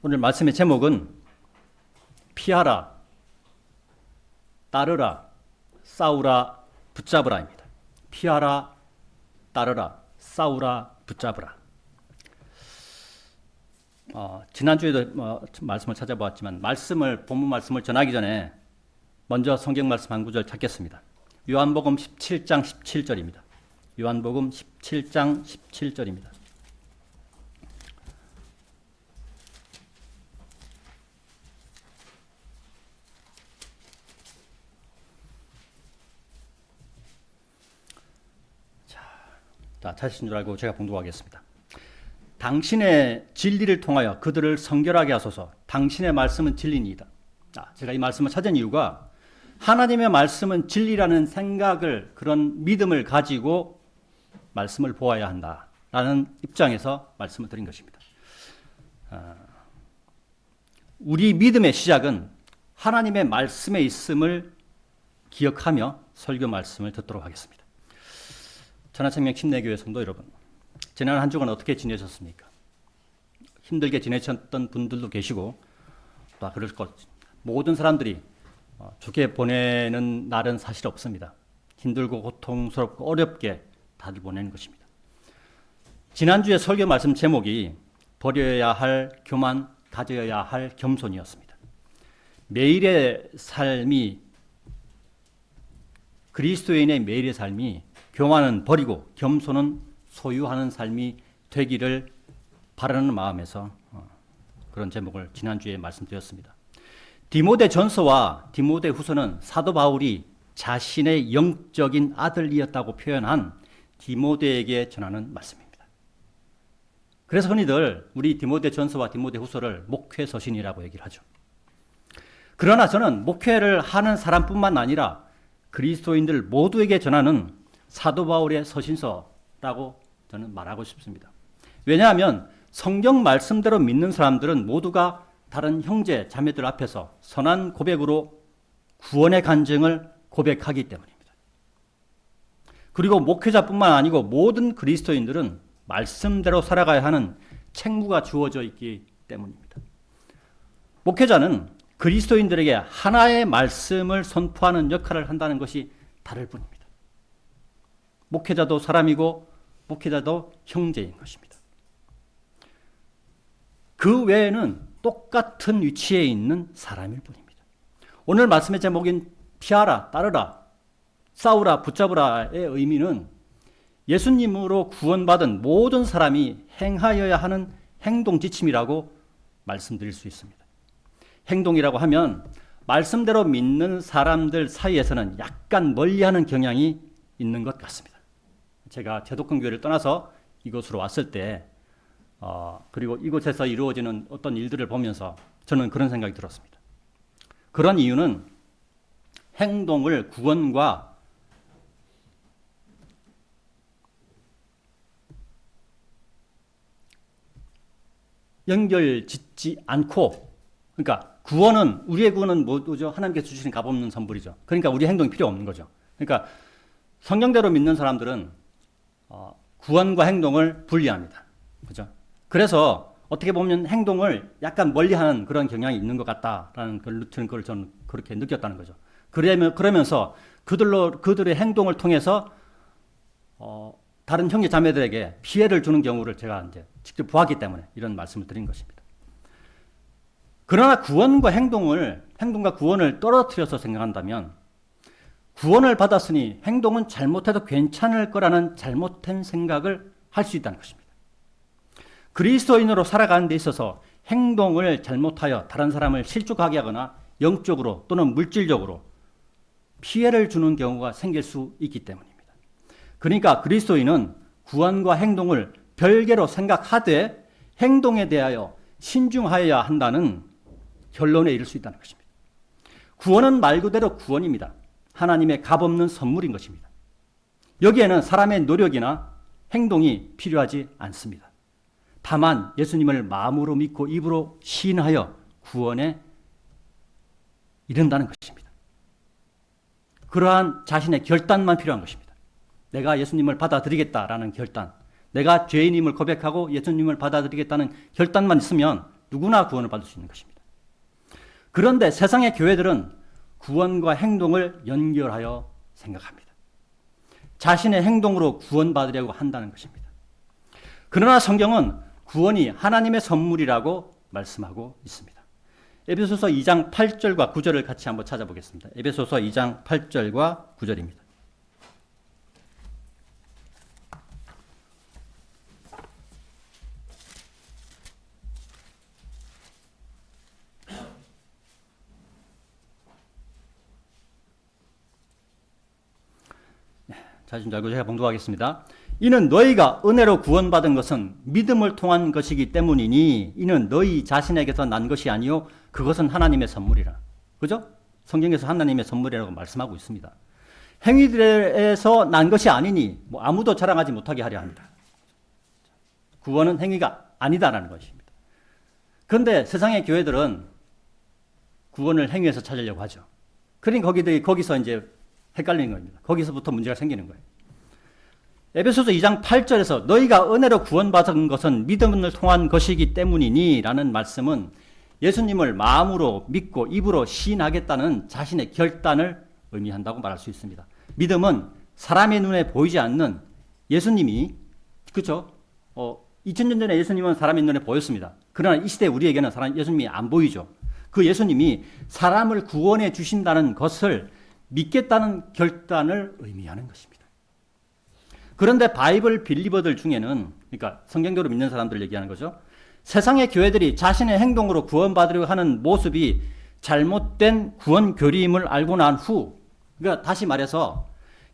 오늘 말씀의 제목은 피하라, 따르라, 싸우라, 붙잡으라입니다. 피하라, 따르라, 싸우라, 붙잡으라. 지난주에도 말씀을 찾아보았지만 본문 말씀을 전하기 전에 먼저 성경 말씀 한 구절 찾겠습니다. 요한복음 17장 17절입니다. 요한복음 17장 17절입니다. 자, 찾으신 줄 알고 제가 봉독하겠습니다. 당신의 진리를 통하여 그들을 성결하게 하소서. 당신의 말씀은 진리니이다. 제가 이 말씀을 찾은 이유가 하나님의 말씀은 진리라는 생각을, 그런 믿음을 가지고 말씀을 보아야 한다라는 입장에서 말씀을 드린 것입니다. 우리 믿음의 시작은 하나님의 말씀에 있음을 기억하며 설교 말씀을 듣도록 하겠습니다. 천하생명 침례교회 성도 여러분, 지난 한 주간 어떻게 지내셨습니까? 힘들게 지내셨던 분들도 계시고 또 그럴 것, 모든 사람들이 좋게 보내는 날은 사실 없습니다. 힘들고 고통스럽고 어렵게 다들 보내는 것입니다. 지난주에 설교 말씀 제목이 버려야 할 교만, 가져야 할 겸손이었습니다. 매일의 삶이, 그리스도인의 매일의 삶이 교만은 버리고 겸손은 소유하는 삶이 되기를 바라는 마음에서 그런 제목을 지난주에 말씀드렸습니다. 디모데 전서와 디모데 후서는 사도 바울이 자신의 영적인 아들이었다고 표현한 디모데에게 전하는 말씀입니다. 그래서 흔히들 우리 디모데 전서와 디모데 후서를 목회 서신이라고 얘기를 하죠. 그러나 저는 목회를 하는 사람뿐만 아니라 그리스도인들 모두에게 전하는 사도 바울의 서신서라고 저는 말하고 싶습니다. 왜냐하면 성경 말씀대로 믿는 사람들은 모두가 다른 형제, 자매들 앞에서 선한 고백으로 구원의 간증을 고백하기 때문입니다. 그리고 목회자뿐만 아니고 모든 그리스도인들은 말씀대로 살아가야 하는 책무가 주어져 있기 때문입니다. 목회자는 그리스도인들에게 하나의 말씀을 선포하는 역할을 한다는 것이 다를 뿐입니다. 목회자도 사람이고 목회자도 형제인 것입니다. 그 외에는 똑같은 위치에 있는 사람일 뿐입니다. 오늘 말씀의 제목인 피하라, 따르라, 싸우라, 붙잡으라의 의미는 예수님으로 구원받은 모든 사람이 행하여야 하는 행동 지침이라고 말씀드릴 수 있습니다. 행동이라고 하면 말씀대로 믿는 사람들 사이에서는 약간 멀리하는 경향이 있는 것 같습니다. 제가 제독근교회를 떠나서 이곳으로 왔을 때 그리고 이곳에서 이루어지는 어떤 일들을 보면서 저는 그런 생각이 들었습니다. 그런 이유는 행동을 구원과 연결짓지 않고, 그러니까 구원은, 우리의 구원은 뭐죠? 하나님께서 주시는 값없는 선물이죠. 그러니까 우리 행동이 필요 없는 거죠. 그러니까 성경대로 믿는 사람들은 구원과 행동을 분리합니다. 그죠? 그래서 어떻게 보면 행동을 약간 멀리하는 그런 경향이 있는 것 같다라는 걸 저는 그렇게 느꼈다는 거죠. 그러면서 그들의 행동을 통해서 다른 형제 자매들에게 피해를 주는 경우를 제가 이제 직접 보았기 때문에 이런 말씀을 드린 것입니다. 그러나 행동과 구원을 떨어뜨려서 생각한다면 구원을 받았으니 행동은 잘못해도 괜찮을 거라는 잘못된 생각을 할 수 있다는 것입니다. 그리스도인으로 살아가는 데 있어서 행동을 잘못하여 다른 사람을 실족하게 하거나 영적으로 또는 물질적으로 피해를 주는 경우가 생길 수 있기 때문입니다. 그러니까 그리스도인은 구원과 행동을 별개로 생각하되 행동에 대하여 신중하여야 한다는 결론에 이를 수 있다는 것입니다. 구원은 말 그대로 구원입니다. 하나님의 값없는 선물인 것입니다. 여기에는 사람의 노력이나 행동이 필요하지 않습니다. 다만 예수님을 마음으로 믿고 입으로 시인하여 구원에 이른다는 것입니다. 그러한 자신의 결단만 필요한 것입니다. 내가 예수님을 받아들이겠다라는 결단, 내가 죄인임을 고백하고 예수님을 받아들이겠다는 결단만 있으면 누구나 구원을 받을 수 있는 것입니다. 그런데 세상의 교회들은 구원과 행동을 연결하여 생각합니다. 자신의 행동으로 구원받으려고 한다는 것입니다. 그러나 성경은 구원이 하나님의 선물이라고 말씀하고 있습니다. 에베소서 2장 8절과 9절을 같이 한번 찾아보겠습니다. 에베소서 2장 8절과 9절입니다. 자신 잘 제가 봉독하겠습니다. 이는 너희가 은혜로 구원받은 것은 믿음을 통한 것이기 때문이니 이는 너희 자신에게서 난 것이 아니요 그것은 하나님의 선물이라. 그죠? 성경에서 하나님의 선물이라고 말씀하고 있습니다. 행위들에서 난 것이 아니니 아무도 자랑하지 못하게 하려 합니다. 구원은 행위가 아니다라는 것입니다. 그런데 세상의 교회들은 구원을 행위에서 찾으려고 하죠. 그러니까 거기서 이제 헷갈리는 겁니다. 거기서부터 문제가 생기는 거예요. 에베소서 2장 8절에서 너희가 은혜로 구원받은 것은 믿음을 통한 것이기 때문이니 라는 말씀은 예수님을 마음으로 믿고 입으로 시인하겠다는 자신의 결단을 의미한다고 말할 수 있습니다. 믿음은 사람의 눈에 보이지 않는 예수님이, 그렇죠? 2000년 전에 예수님은 사람의 눈에 보였습니다. 그러나 이 시대 우리에게는 예수님이 안 보이죠. 그 예수님이 사람을 구원해 주신다는 것을 믿겠다는 결단을 의미하는 것입니다. 그런데 바이블 빌리버들 중에는, 그러니까 성경대로 믿는 사람들 얘기하는 거죠. 세상의 교회들이 자신의 행동으로 구원받으려 하는 모습이 잘못된 구원 교리임을 알고 난 후, 그러니까 다시 말해서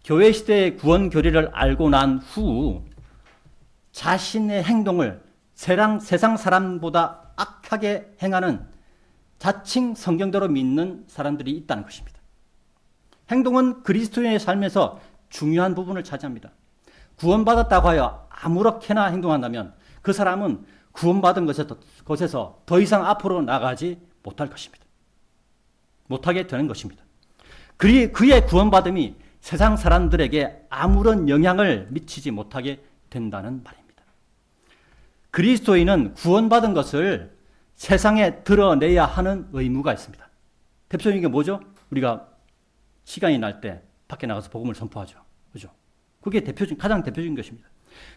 교회 시대의 구원 교리를 알고 난 후 자신의 행동을 세상 사람보다 악하게 행하는 자칭 성경대로 믿는 사람들이 있다는 것입니다. 행동은 그리스도인의 삶에서 중요한 부분을 차지합니다. 구원받았다고 하여 아무렇게나 행동한다면 그 사람은 구원받은 것에서 더 이상 앞으로 나가지 못할 것입니다. 못하게 되는 것입니다. 그의 구원받음이 세상 사람들에게 아무런 영향을 미치지 못하게 된다는 말입니다. 그리스도인은 구원받은 것을 세상에 드러내야 하는 의무가 있습니다. 대표적인 게 뭐죠? 우리가 시간이 날 때 밖에 나가서 복음을 선포하죠. 그죠? 그게 가장 대표적인 것입니다.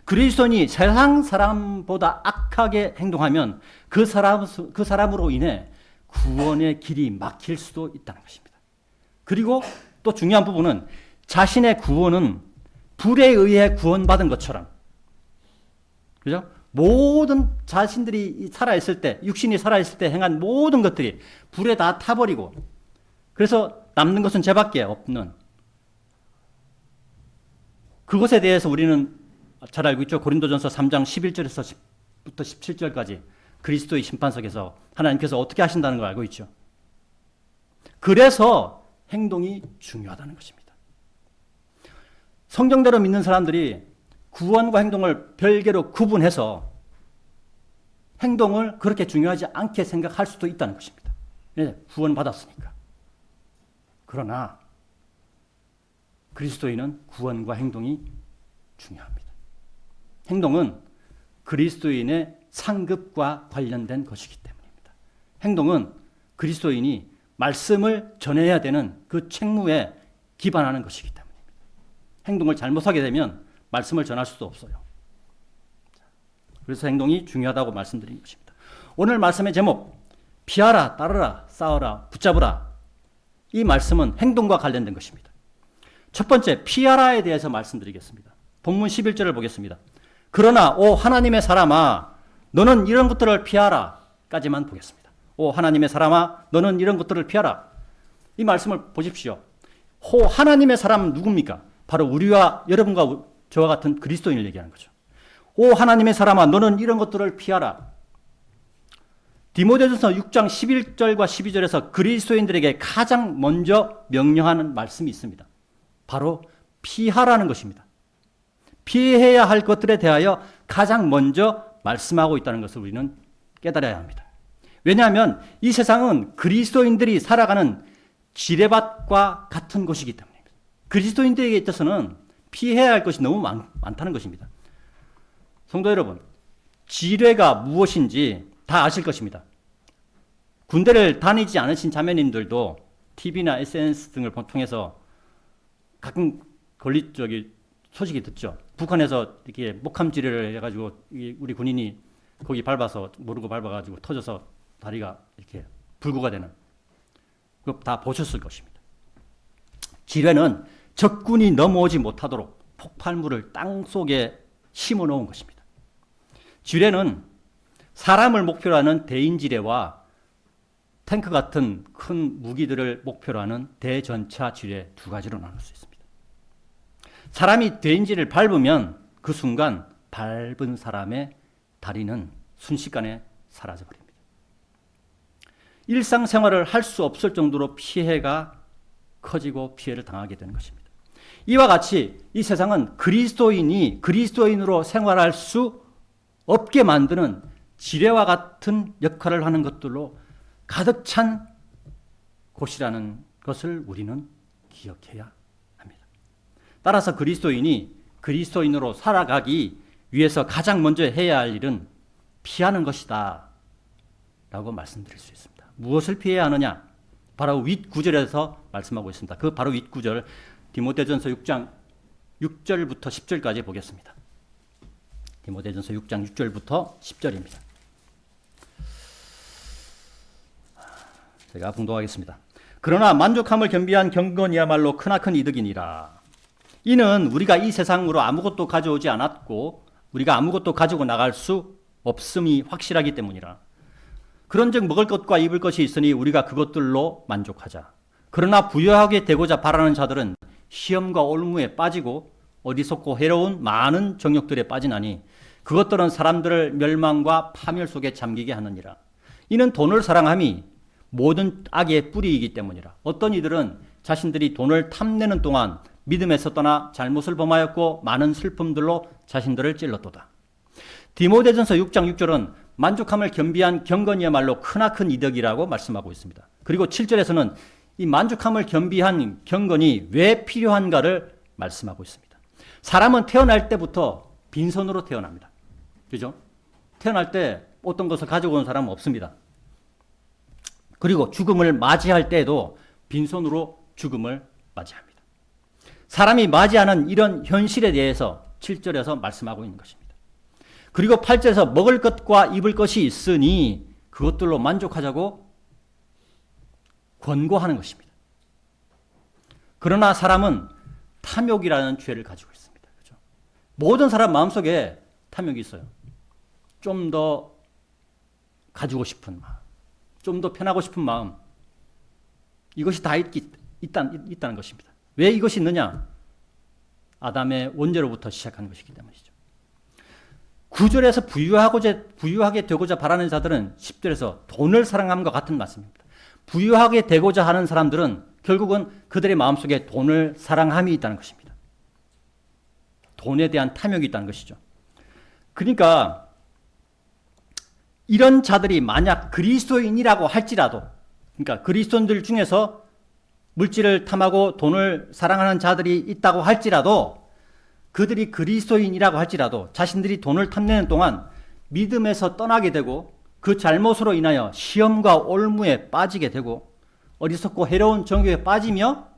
그리스도인이 세상 사람보다 악하게 행동하면 그 사람으로 인해 구원의 길이 막힐 수도 있다는 것입니다. 그리고 또 중요한 부분은 자신의 구원은 불에 의해 구원받은 것처럼, 그죠? 모든 자신들이 살아있을 때, 육신이 살아있을 때 행한 모든 것들이 불에 다 타버리고, 그래서 남는 것은 죄밖에 없는 그것에 대해서 우리는 잘 알고 있죠. 고린도전서 3장 11절에서부터 17절까지 그리스도의 심판석에서 하나님께서 어떻게 하신다는 걸 알고 있죠. 그래서 행동이 중요하다는 것입니다. 성경대로 믿는 사람들이 구원과 행동을 별개로 구분해서 행동을 그렇게 중요하지 않게 생각할 수도 있다는 것입니다. 구원받았으니까. 그러나 그리스도인은 구원과 행동이 중요합니다. 행동은 그리스도인의 상급과 관련된 것이기 때문입니다. 행동은 그리스도인이 말씀을 전해야 되는 그 책무에 기반하는 것이기 때문입니다. 행동을 잘못하게 되면 말씀을 전할 수도 없어요. 그래서 행동이 중요하다고 말씀드린 것입니다. 오늘 말씀의 제목, 피하라, 따르라, 싸워라, 붙잡으라. 이 말씀은 행동과 관련된 것입니다. 첫 번째, 피하라에 대해서 말씀드리겠습니다. 본문 11절을 보겠습니다. 그러나 오 하나님의 사람아 너는 이런 것들을 피하라 까지만 보겠습니다. 오 하나님의 사람아 너는 이런 것들을 피하라. 이 말씀을 보십시오. 하나님의 사람은 누굽니까? 바로 우리와 여러분과 저와 같은 그리스도인을 얘기하는 거죠. 오 하나님의 사람아 너는 이런 것들을 피하라. 디모데전서 6장 11절과 12절에서 그리스도인들에게 가장 먼저 명령하는 말씀이 있습니다. 바로 피하라는 것입니다. 피해야 할 것들에 대하여 가장 먼저 말씀하고 있다는 것을 우리는 깨달아야 합니다. 왜냐하면 이 세상은 그리스도인들이 살아가는 지뢰밭과 같은 곳이기 때문입니다. 그리스도인들에게 있어서는 피해야 할 것이 너무 많다는 것입니다. 성도 여러분, 지뢰가 무엇인지 다 아실 것입니다. 군대를 다니지 않으신 자매님들도 TV나 SNS 등을 통해서 가끔 소식이 듣죠. 북한에서 이렇게 목함지뢰를 해가지고 우리 군인이 거기 밟아서 모르고 밟아가지고 터져서 다리가 이렇게 불구가 되는, 그거 다 보셨을 것입니다. 지뢰는 적군이 넘어오지 못하도록 폭발물을 땅 속에 심어 놓은 것입니다. 지뢰는 사람을 목표로 하는 대인지뢰와 탱크 같은 큰 무기들을 목표로 하는 대전차 지뢰 두 가지로 나눌 수 있습니다. 사람이 대인지를 밟으면 그 순간 밟은 사람의 다리는 순식간에 사라져버립니다. 일상생활을 할 수 없을 정도로 피해가 커지고 피해를 당하게 되는 것입니다. 이와 같이 이 세상은 그리스도인이 그리스도인으로 생활할 수 없게 만드는 지뢰와 같은 역할을 하는 것들로 가득 찬 곳이라는 것을 우리는 기억해야 합니다. 따라서 그리스도인이 그리스도인으로 살아가기 위해서 가장 먼저 해야 할 일은 피하는 것이다 라고 말씀드릴 수 있습니다. 무엇을 피해야 하느냐? 바로 윗구절에서 말씀하고 있습니다. 그 바로 윗구절 디모데전서 6장 6절부터 10절까지 보겠습니다. 디모데전서 6장 6절부터 10절입니다. 제가 봉독하겠습니다. 그러나 만족함을 겸비한 경건이야말로 크나큰 이득이니라. 이는 우리가 이 세상으로 아무것도 가져오지 않았고 우리가 아무것도 가지고 나갈 수 없음이 확실하기 때문이라. 그런즉 먹을 것과 입을 것이 있으니 우리가 그것들로 만족하자. 그러나 부유하게 되고자 바라는 자들은 시험과 올무에 빠지고 어리석고 해로운 많은 정욕들에 빠지나니 그것들은 사람들을 멸망과 파멸 속에 잠기게 하느니라. 이는 돈을 사랑함이 모든 악의 뿌리이기 때문이라. 어떤 이들은 자신들이 돈을 탐내는 동안 믿음에서 떠나 잘못을 범하였고 많은 슬픔들로 자신들을 찔렀도다. 디모데전서 6장 6절은 만족함을 겸비한 경건이야말로 크나큰 이득이라고 말씀하고 있습니다. 그리고 7절에서는 이 만족함을 겸비한 경건이 왜 필요한가를 말씀하고 있습니다. 사람은 태어날 때부터 빈손으로 태어납니다. 그죠? 태어날 때 어떤 것을 가지고 온 사람은 없습니다. 그리고 죽음을 맞이할 때에도 빈손으로 죽음을 맞이합니다. 사람이 맞이하는 이런 현실에 대해서 7절에서 말씀하고 있는 것입니다. 그리고 8절에서 먹을 것과 입을 것이 있으니 그것들로 만족하자고 권고하는 것입니다. 그러나 사람은 탐욕이라는 죄를 가지고 있습니다. 그렇죠? 모든 사람 마음속에 탐욕이 있어요. 좀 더 가지고 싶은 마음, 좀 더 편하고 싶은 마음, 이것이 다 있다는 것입니다. 왜 이것이 있느냐? 아담의 원죄로부터 시작하는 것이기 때문이죠. 9절에서 부유하게 되고자 바라는 자들은 10절에서 돈을 사랑함과 같은 말씀입니다. 부유하게 되고자 하는 사람들은 결국은 그들의 마음속에 돈을 사랑함이 있다는 것입니다. 돈에 대한 탐욕이 있다는 것이죠. 그러니까 이런 자들이 만약 그리스도인이라고 할지라도, 그러니까 그리스도인들 중에서 물질을 탐하고 돈을 사랑하는 자들이 있다고 할지라도, 그들이 그리스도인이라고 할지라도 자신들이 돈을 탐내는 동안 믿음에서 떠나게 되고 그 잘못으로 인하여 시험과 올무에 빠지게 되고 어리석고 해로운 정욕에 빠지며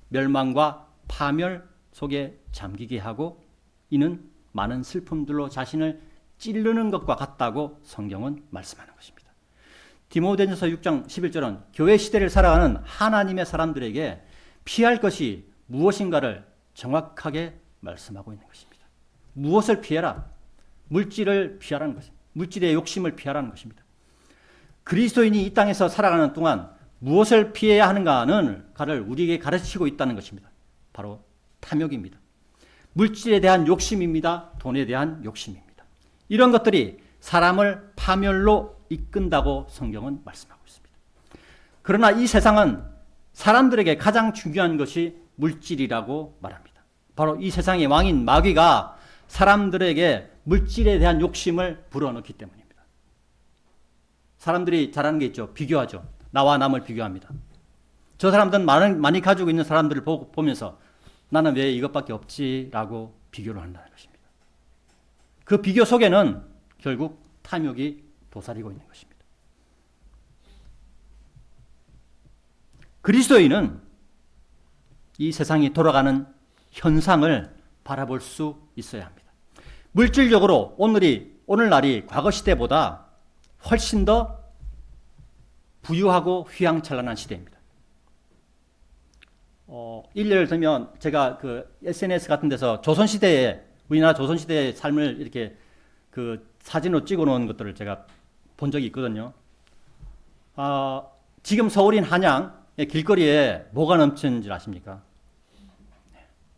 멸망과 파멸 속에 잠기게 하고, 이는 많은 슬픔들로 자신을 찌르는 것과 같다고 성경은 말씀하는 것입니다. 디모데전서 6장 11절은 교회 시대를 살아가는 하나님의 사람들에게 피할 것이 무엇인가를 정확하게 말씀하고 있는 것입니다. 무엇을 피해라? 물질을 피하라는 것입니다. 물질의 욕심을 피하라는 것입니다. 그리스도인이 이 땅에서 살아가는 동안 무엇을 피해야 하는가를 우리에게 가르치고 있다는 것입니다. 바로 탐욕입니다. 물질에 대한 욕심입니다. 돈에 대한 욕심입니다. 이런 것들이 사람을 파멸로 이끈다고 성경은 말씀하고 있습니다. 그러나 이 세상은 사람들에게 가장 중요한 것이 물질이라고 말합니다. 바로 이 세상의 왕인 마귀가 사람들에게 물질에 대한 욕심을 불어넣기 때문입니다. 사람들이 잘하는 게 있죠. 비교하죠. 나와 남을 비교합니다. 저 사람들은 많이 가지고 있는 사람들을 보면서 나는 왜 이것밖에 없지라고 비교를 한다는 것입니다. 그 비교 속에는 결국 탐욕이 도사리고 있는 것입니다. 그리스도인은 이 세상이 돌아가는 현상을 바라볼 수 있어야 합니다. 물질적으로 오늘날이 과거 시대보다 훨씬 더 부유하고 휘황찬란한 시대입니다. 일례를 들면 제가 그 SNS 같은 데서 우리나라 조선시대의 삶을 이렇게 그 사진으로 찍어 놓은 것들을 제가 본 적이 있거든요. 지금 서울인 한양의 길거리에 뭐가 넘치는 줄 아십니까?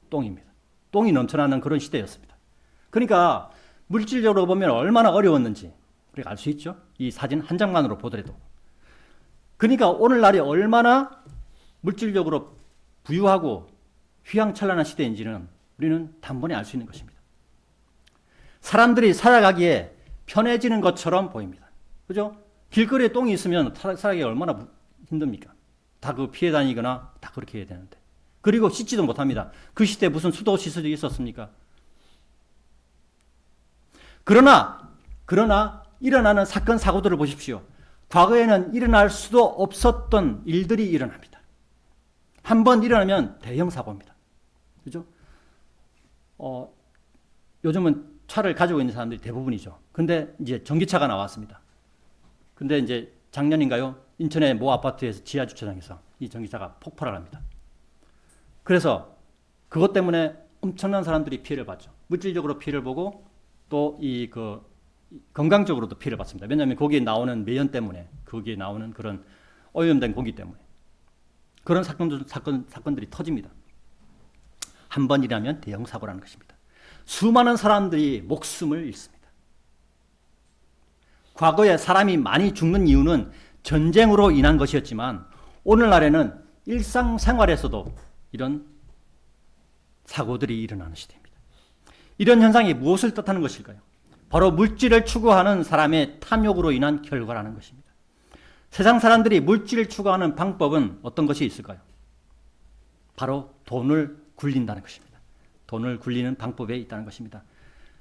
똥입니다. 똥이 넘쳐나는 그런 시대였습니다. 그러니까 물질적으로 보면 얼마나 어려웠는지 우리가 알 수 있죠. 이 사진 한 장만으로 보더라도. 그러니까 오늘날이 얼마나 물질적으로 부유하고 휘황찬란한 시대인지는 우리는 단번에 알 수 있는 것입니다. 사람들이 살아가기에 편해지는 것처럼 보입니다. 그죠? 길거리에 똥이 있으면 살아가기가 얼마나 힘듭니까? 다 그 피해 다니거나 다 그렇게 해야 되는데. 그리고 씻지도 못합니다. 그 시대에 무슨 수도 시설이 있었습니까? 그러나 일어나는 사건, 사고들을 보십시오. 과거에는 일어날 수도 없었던 일들이 일어납니다. 한번 일어나면 대형 사고입니다. 그죠? 요즘은 차를 가지고 있는 사람들이 대부분이죠. 근데 이제 전기차가 나왔습니다. 근데 이제 작년인가요? 인천의 모 아파트에서 지하 주차장에서 이 전기차가 폭발을 합니다. 그래서 그것 때문에 엄청난 사람들이 피해를 봤죠. 물질적으로 피해를 보고 또 건강적으로도 피해를 받습니다. 왜냐하면 거기에 나오는 매연 때문에, 거기에 나오는 그런 오염된 공기 때문에 그런 사건들이 터집니다. 한 번이라면 대형 사고라는 것입니다. 수많은 사람들이 목숨을 잃습니다. 과거에 사람이 많이 죽는 이유는 전쟁으로 인한 것이었지만 오늘날에는 일상생활에서도 이런 사고들이 일어나는 시대입니다. 이런 현상이 무엇을 뜻하는 것일까요? 바로 물질을 추구하는 사람의 탐욕으로 인한 결과라는 것입니다. 세상 사람들이 물질을 추구하는 방법은 어떤 것이 있을까요? 바로 돈을 굴린다는 것입니다. 돈을 굴리는 방법에 있다는 것입니다.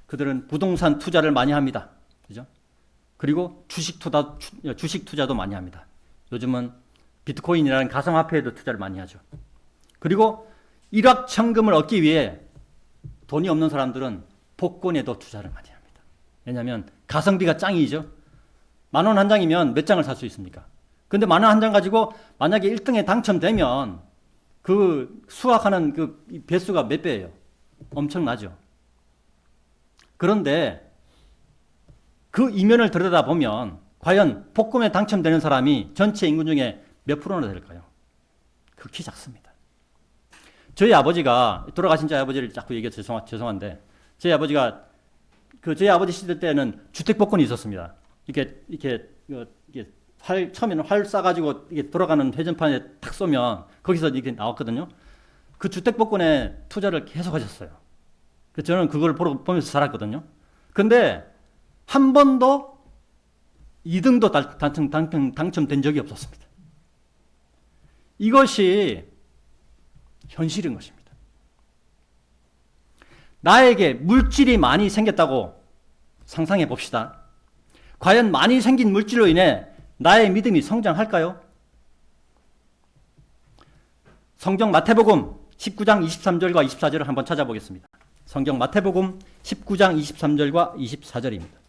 그들은 부동산 투자를 많이 합니다. 그죠? 그리고 주식 투자도 많이 합니다. 요즘은 비트코인이라는 가상화폐에도 투자를 많이 하죠. 그리고 일확천금을 얻기 위해 돈이 없는 사람들은 복권에도 투자를 많이 합니다. 왜냐하면 가성비가 짱이죠. 10,000원 한 장이면 몇 장을 살 수 있습니까? 근데 10,000원 한 장 가지고 만약에 1등에 당첨되면 그 수확하는 그 배수가 몇 배예요? 엄청나죠. 그런데 그 이면을 들여다보면 과연 복권에 당첨되는 사람이 전체 인구 중에 몇 프로나 될까요? 극히 작습니다. 저희 아버지가, 돌아가신 저희 아버지를 자꾸 얘기해서 죄송한데, 저희 아버지가 저희 아버지 시대 때는 주택복권이 있었습니다. 이렇게 처음에는 활 쏴가지고 이게 돌아가는 회전판에 탁 쏘면 거기서 이렇게 나왔거든요. 그 주택복권에 투자를 계속 하셨어요. 그래서 저는 그걸 보면서 살았거든요. 근데 한 번도 2등도 당첨된 적이 없었습니다. 이것이 현실인 것입니다. 나에게 물질이 많이 생겼다고 상상해 봅시다. 과연 많이 생긴 물질로 인해 나의 믿음이 성장할까요? 성경 마태복음 19장 23절과 24절을 한번 찾아보겠습니다. 성경 마태복음 19장 23절과 24절입니다.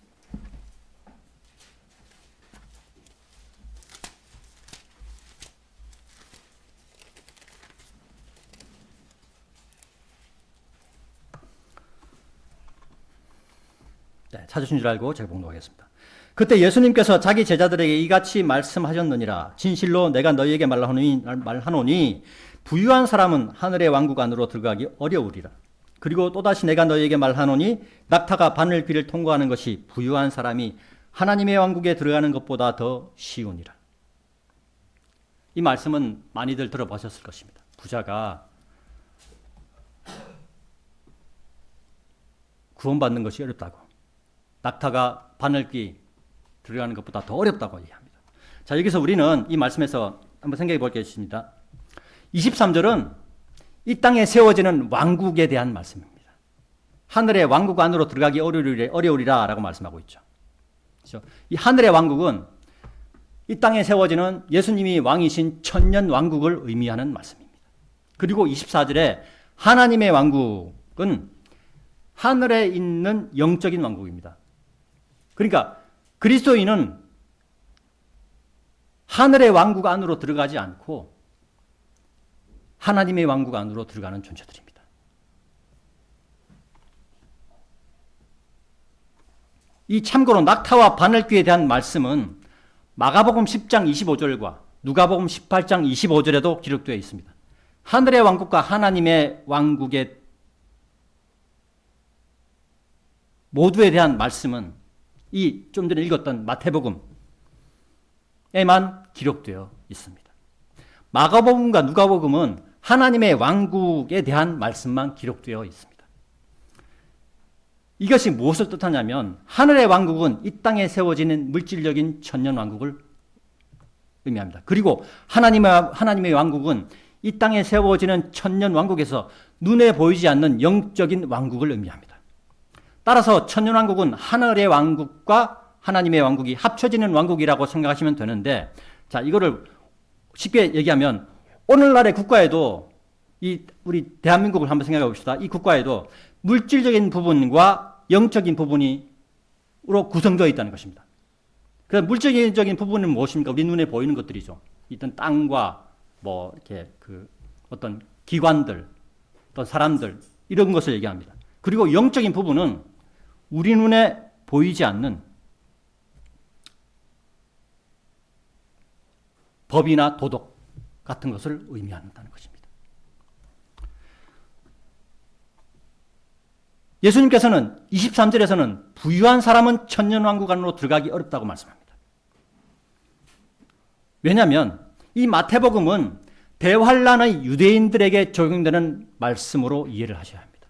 네, 찾으신 줄 알고 제가 봉독하겠습니다. 그때 예수님께서 자기 제자들에게 이같이 말씀하셨느니라. 진실로 내가 너희에게 말하노니 부유한 사람은 하늘의 왕국 안으로 들어가기 어려우리라. 그리고 또다시 내가 너희에게 말하노니 낙타가 바늘귀를 통과하는 것이 부유한 사람이 하나님의 왕국에 들어가는 것보다 더 쉬우니라. 이 말씀은 많이들 들어보셨을 것입니다. 부자가 구원받는 것이 어렵다고, 낙타가 바늘귀 들어가는 것보다 더 어렵다고 얘기합니다. 자, 여기서 우리는 이 말씀에서 한번 생각해 볼 게 있습니다. 23절은 이 땅에 세워지는 왕국에 대한 말씀입니다. 하늘의 왕국 안으로 들어가기 어려우리라 라고 말씀하고 있죠. 그렇죠? 이 하늘의 왕국은 이 땅에 세워지는 예수님이 왕이신 천년 왕국을 의미하는 말씀입니다. 그리고 24절에 하나님의 왕국은 하늘에 있는 영적인 왕국입니다. 그러니까 그리스도인은 하늘의 왕국 안으로 들어가지 않고 하나님의 왕국 안으로 들어가는 존재들입니다. 이 참고로 낙타와 바늘귀에 대한 말씀은 마가복음 10장 25절과 누가복음 18장 25절에도 기록되어 있습니다. 하늘의 왕국과 하나님의 왕국의 모두에 대한 말씀은 이 좀 전에 읽었던 마태복음에만 기록되어 있습니다. 마가복음과 누가복음은 하나님의 왕국에 대한 말씀만 기록되어 있습니다. 이것이 무엇을 뜻하냐면 하늘의 왕국은 이 땅에 세워지는 물질적인 천년 왕국을 의미합니다. 그리고 하나님의 왕국은 이 땅에 세워지는 천년 왕국에서 눈에 보이지 않는 영적인 왕국을 의미합니다. 따라서 천년 왕국은 하늘의 왕국과 하나님의 왕국이 합쳐지는 왕국이라고 생각하시면 되는데, 자, 이거를 쉽게 얘기하면 오늘날의 국가에도 우리 대한민국을 한번 생각해 봅시다. 이 국가에도 물질적인 부분과 영적인 부분으로 구성되어 있다는 것입니다. 그 물질적인 부분은 무엇입니까? 우리 눈에 보이는 것들이죠. 일단 땅과 이렇게 어떤 기관들, 어떤 사람들, 이런 것을 얘기합니다. 그리고 영적인 부분은 우리 눈에 보이지 않는 법이나 도덕 같은 것을 의미한다는 것입니다. 예수님께서는 23절에서는 부유한 사람은 천년왕국 안으로 들어가기 어렵다고 말씀합니다. 왜냐하면 이 마태복음은 대환란의 유대인들에게 적용되는 말씀으로 이해를 하셔야 합니다.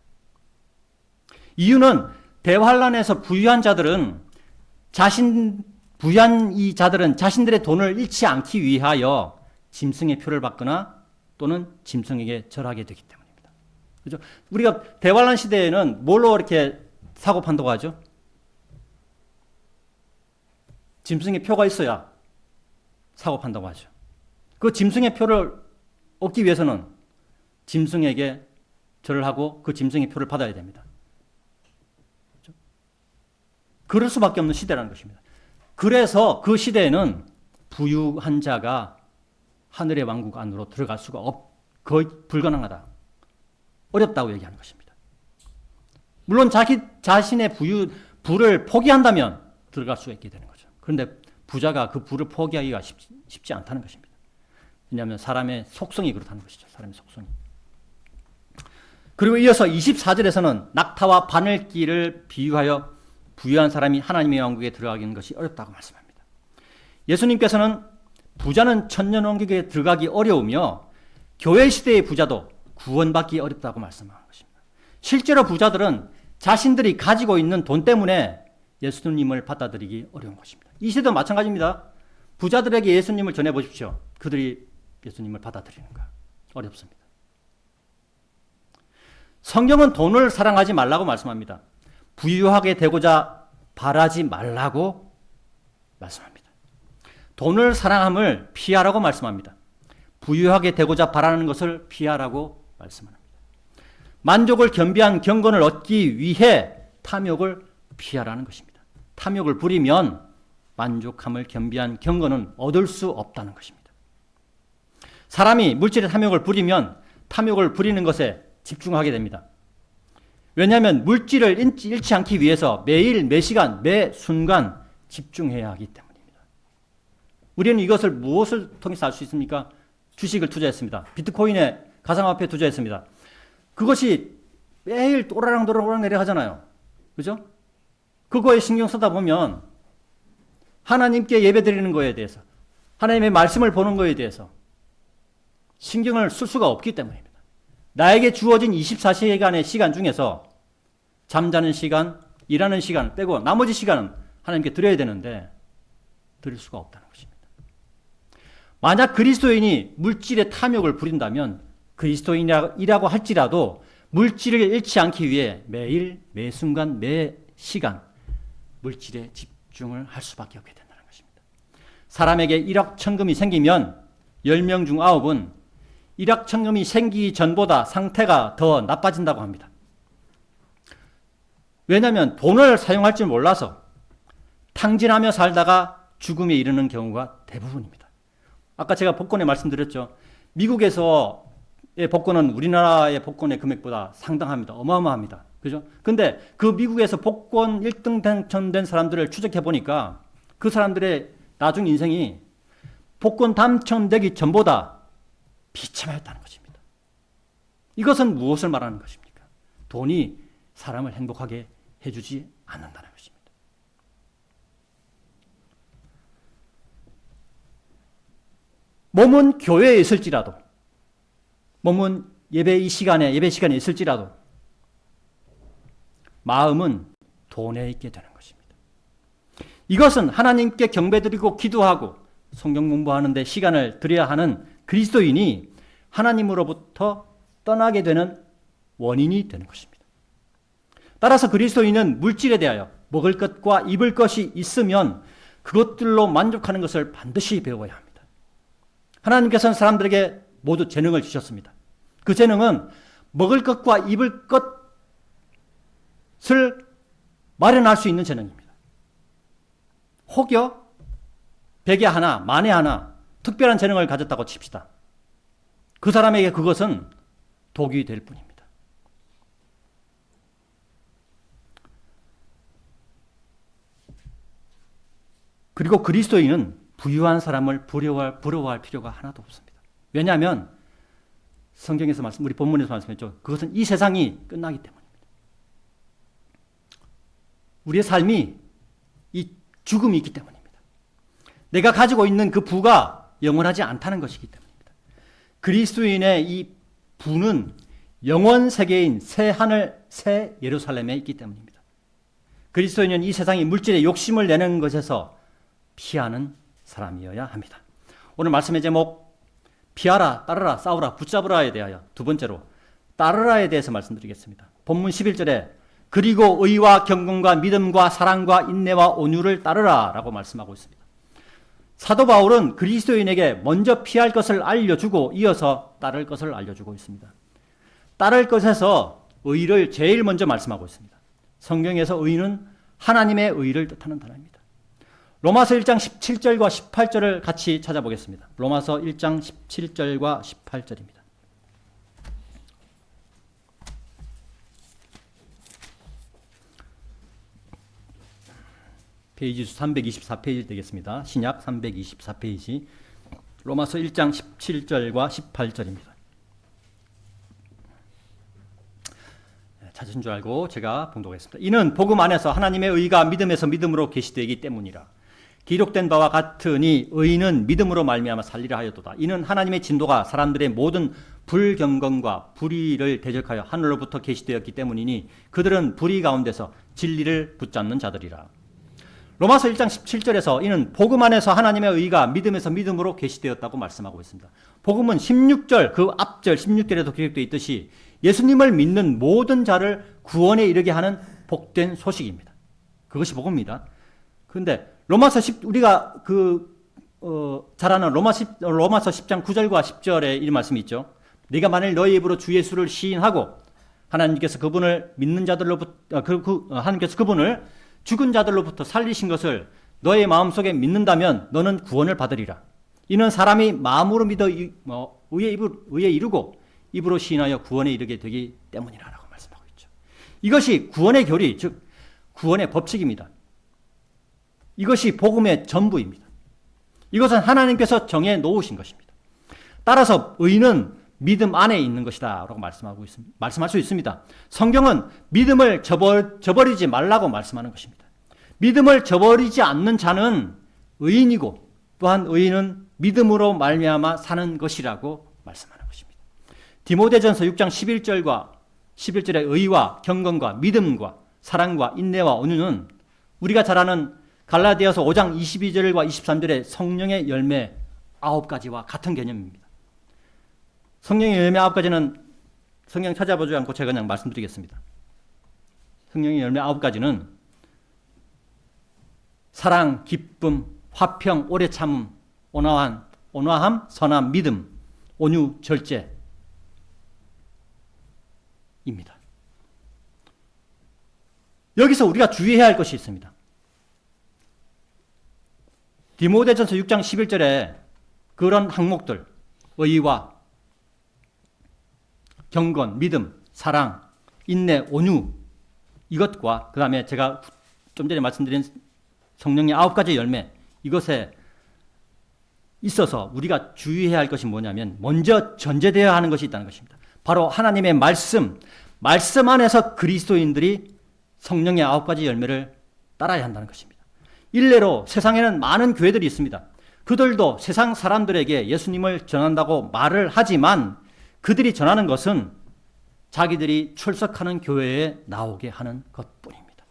이유는 대환란에서 부유한 이 자들은 자신들의 돈을 잃지 않기 위하여 짐승의 표를 받거나 또는 짐승에게 절하게 되기 때문입니다. 그죠? 우리가 대환란 시대에는 뭘로 이렇게 사고 판다고 하죠? 짐승의 표가 있어야 사고 판다고 하죠. 그 짐승의 표를 얻기 위해서는 짐승에게 절을 하고 그 짐승의 표를 받아야 됩니다. 그렇죠? 그럴 수밖에 없는 시대라는 것입니다. 그래서 그 시대에는 부유한 자가 하늘의 왕국 안으로 들어갈 수가 거의 불가능하다. 어렵다고 얘기하는 것입니다. 물론 자신의 부를 포기한다면 들어갈 수가 있게 되는 거죠. 그런데 부자가 그 부를 포기하기가 쉽지 않다는 것입니다. 왜냐하면 사람의 속성이 그렇다는 것이죠. 사람의 속성이. 그리고 이어서 24절에서는 낙타와 바늘귀를 비유하여 부유한 사람이 하나님의 왕국에 들어가기는 것이 어렵다고 말씀합니다. 예수님께서는 부자는 천년왕국에 들어가기 어려우며 교회 시대의 부자도 구원받기 어렵다고 말씀하는 것입니다. 실제로 부자들은 자신들이 가지고 있는 돈 때문에 예수님을 받아들이기 어려운 것입니다. 이 시대도 마찬가지입니다. 부자들에게 예수님을 전해보십시오. 그들이 예수님을 받아들이는가? 어렵습니다. 성경은 돈을 사랑하지 말라고 말씀합니다. 부유하게 되고자 바라지 말라고 말씀합니다. 돈을 사랑함을 피하라고 말씀합니다. 부유하게 되고자 바라는 것을 피하라고 말씀합니다. 만족을 겸비한 경건을 얻기 위해 탐욕을 피하라는 것입니다. 탐욕을 부리면 만족함을 겸비한 경건은 얻을 수 없다는 것입니다. 사람이 물질의 탐욕을 부리면 탐욕을 부리는 것에 집중하게 됩니다. 왜냐하면 물질을 잃지 않기 위해서 매일, 매시간, 매 순간 집중해야 하기 때문입니다. 우리는 이것을 무엇을 통해서 알 수 있습니까? 주식을 투자했습니다. 비트코인에 가상화폐에 투자했습니다. 그것이 매일 또라락 내려가잖아요. 그죠? 그거에 신경 쓰다 보면 하나님께 예배드리는 거에 대해서, 하나님의 말씀을 보는 거에 대해서 신경을 쓸 수가 없기 때문입니다. 나에게 주어진 24시간의 시간 중에서 잠자는 시간, 일하는 시간 빼고 나머지 시간은 하나님께 드려야 되는데 드릴 수가 없다는 것입니다. 만약 그리스도인이 물질의 탐욕을 부린다면 그리스도인이라고 할지라도 물질을 잃지 않기 위해 매일, 매 순간, 매 시간 물질에 집중을 할 수밖에 없게 된다는 것입니다. 사람에게 일확천금이 생기면 10명 중 9은 일확천금이 생기기 전보다 상태가 더 나빠진다고 합니다. 왜냐하면 돈을 사용할 줄 몰라서 탕진하며 살다가 죽음에 이르는 경우가 대부분입니다. 아까 제가 복권에 말씀드렸죠. 미국에서의 복권은 우리나라의 복권의 금액보다 상당합니다. 어마어마합니다. 그죠? 근데 그 미국에서 복권 1등 당첨된 사람들을 추적해 보니까 그 사람들의 나중 인생이 복권 당첨되기 전보다 비참하였다는 것입니다. 이것은 무엇을 말하는 것입니까? 돈이 사람을 행복하게 해주지 않는다는 것입니다. 몸은 교회에 있을지라도, 몸은 예배 시간에 있을지라도 마음은 돈에 있게 되는 것입니다. 이것은 하나님께 경배드리고 기도하고 성경 공부하는 데 시간을 들여야 하는 그리스도인이 하나님으로부터 떠나게 되는 원인이 되는 것입니다. 따라서 그리스도인은 물질에 대하여 먹을 것과 입을 것이 있으면 그것들로 만족하는 것을 반드시 배워야 합니다. 하나님께서는 사람들에게 모두 재능을 주셨습니다. 그 재능은 먹을 것과 입을 것을 마련할 수 있는 재능입니다. 혹여 백에 하나, 만에 하나 특별한 재능을 가졌다고 칩시다. 그 사람에게 그것은 독이 될 뿐입니다. 그리고 그리스도인은 부유한 사람을 부러워할 필요가 하나도 없습니다. 왜냐하면 성경에서 우리 본문에서 말씀했죠. 그것은 이 세상이 끝나기 때문입니다. 우리의 삶이 이 죽음이 있기 때문입니다. 내가 가지고 있는 그 부가 영원하지 않다는 것이기 때문입니다. 그리스도인의 이 부는 영원 세계인 새 하늘, 새 예루살렘에 있기 때문입니다. 그리스도인은 이 세상이 물질에 욕심을 내는 것에서 피하는 사람이어야 합니다. 오늘 말씀의 제목 피하라, 따르라, 싸우라, 붙잡으라에 대하여 두 번째로 따르라에 대해서 말씀드리겠습니다. 본문 11절에 그리고 의와 경건과 믿음과 사랑과 인내와 온유를 따르라 라고 말씀하고 있습니다. 사도 바울은 그리스도인에게 먼저 피할 것을 알려주고 이어서 따를 것을 알려주고 있습니다. 따를 것에서 의를 제일 먼저 말씀하고 있습니다. 성경에서 의는 하나님의 의를 뜻하는 단어입니다. 로마서 1장 17절과 18절을 같이 찾아보겠습니다. 로마서 1장 17절과 18절입니다. 페이지 수 324페이지 되겠습니다. 신약 324페이지 로마서 1장 17절과 18절입니다. 찾으신 줄 알고 제가 봉독하겠습니다. 이는 복음 안에서 하나님의 의가 믿음에서 믿음으로 계시되기 때문이라. 기록된 바와 같으니 의인은 믿음으로 말미암아 살리라 하였도다. 이는 하나님의 진도가 사람들의 모든 불경건과 불의를 대적하여 하늘로부터 계시되었기 때문이니 그들은 불의 가운데서 진리를 붙잡는 자들이라. 로마서 1장 17절에서 이는 복음 안에서 하나님의 의가 믿음에서 믿음으로 계시되었다고 말씀하고 있습니다. 복음은 16절 그 앞절 16절에도 기록되어 있듯이 예수님을 믿는 모든 자를 구원에 이르게 하는 복된 소식입니다. 그것이 복음입니다. 그런데 우리가 잘 아는 로마서 10장 9절과 10절에 이 말씀이 있죠. 네가 만일 너희 입으로 주 예수를 시인하고 하나님께서 그분을 믿는 자들로부터 하나님께서 그분을 죽은 자들로부터 살리신 것을 너의 마음속에 믿는다면 너는 구원을 받으리라. 이는 사람이 마음으로 믿어 의에 이르고 입으로 시인하여 구원에 이르게 되기 때문이라고 말씀하고 있죠. 이것이 구원의 교리, 즉 구원의 법칙입니다. 이것이 복음의 전부입니다. 이것은 하나님께서 정해 놓으신 것입니다. 따라서 의는 믿음 안에 있는 것이다 라고 말씀할 수 있습니다. 성경은 믿음을 저버리지 말라고 말씀하는 것입니다. 믿음을 저버리지 않는 자는 의인이고 또한 의인은 믿음으로 말미암아 사는 것이라고 말씀하는 것입니다. 디모데전서 6장 11절과 11절의 의와 경건과 믿음과 사랑과 인내와 온유는 우리가 잘 아는 갈라디아서 5장 22절과 23절의 성령의 열매 9가지와 같은 개념입니다. 성령의 열매 9가지는 성경 찾아보지 않고 제가 그냥 말씀드리겠습니다. 성령의 열매 9가지는 사랑, 기쁨, 화평, 오래 참음, 온화함, 선함, 믿음, 온유, 절제입니다. 여기서 우리가 주의해야 할 것이 있습니다. 디모데전서 6장 11절에 그런 항목들, 의와 경건, 믿음, 사랑, 인내, 온유, 이것과 그 다음에 제가 좀 전에 말씀드린 성령의 9가지 열매, 이것에 있어서 우리가 주의해야 할 것이 뭐냐면 먼저 전제되어야 하는 것이 있다는 것입니다. 바로 하나님의 말씀 안에서 그리스도인들이 성령의 9가지 열매를 따라야 한다는 것입니다. 일례로 세상에는 많은 교회들이 있습니다. 그들도 세상 사람들에게 예수님을 전한다고 말을 하지만 그들이 전하는 것은 자기들이 출석하는 교회에 나오게 하는 것뿐입니다.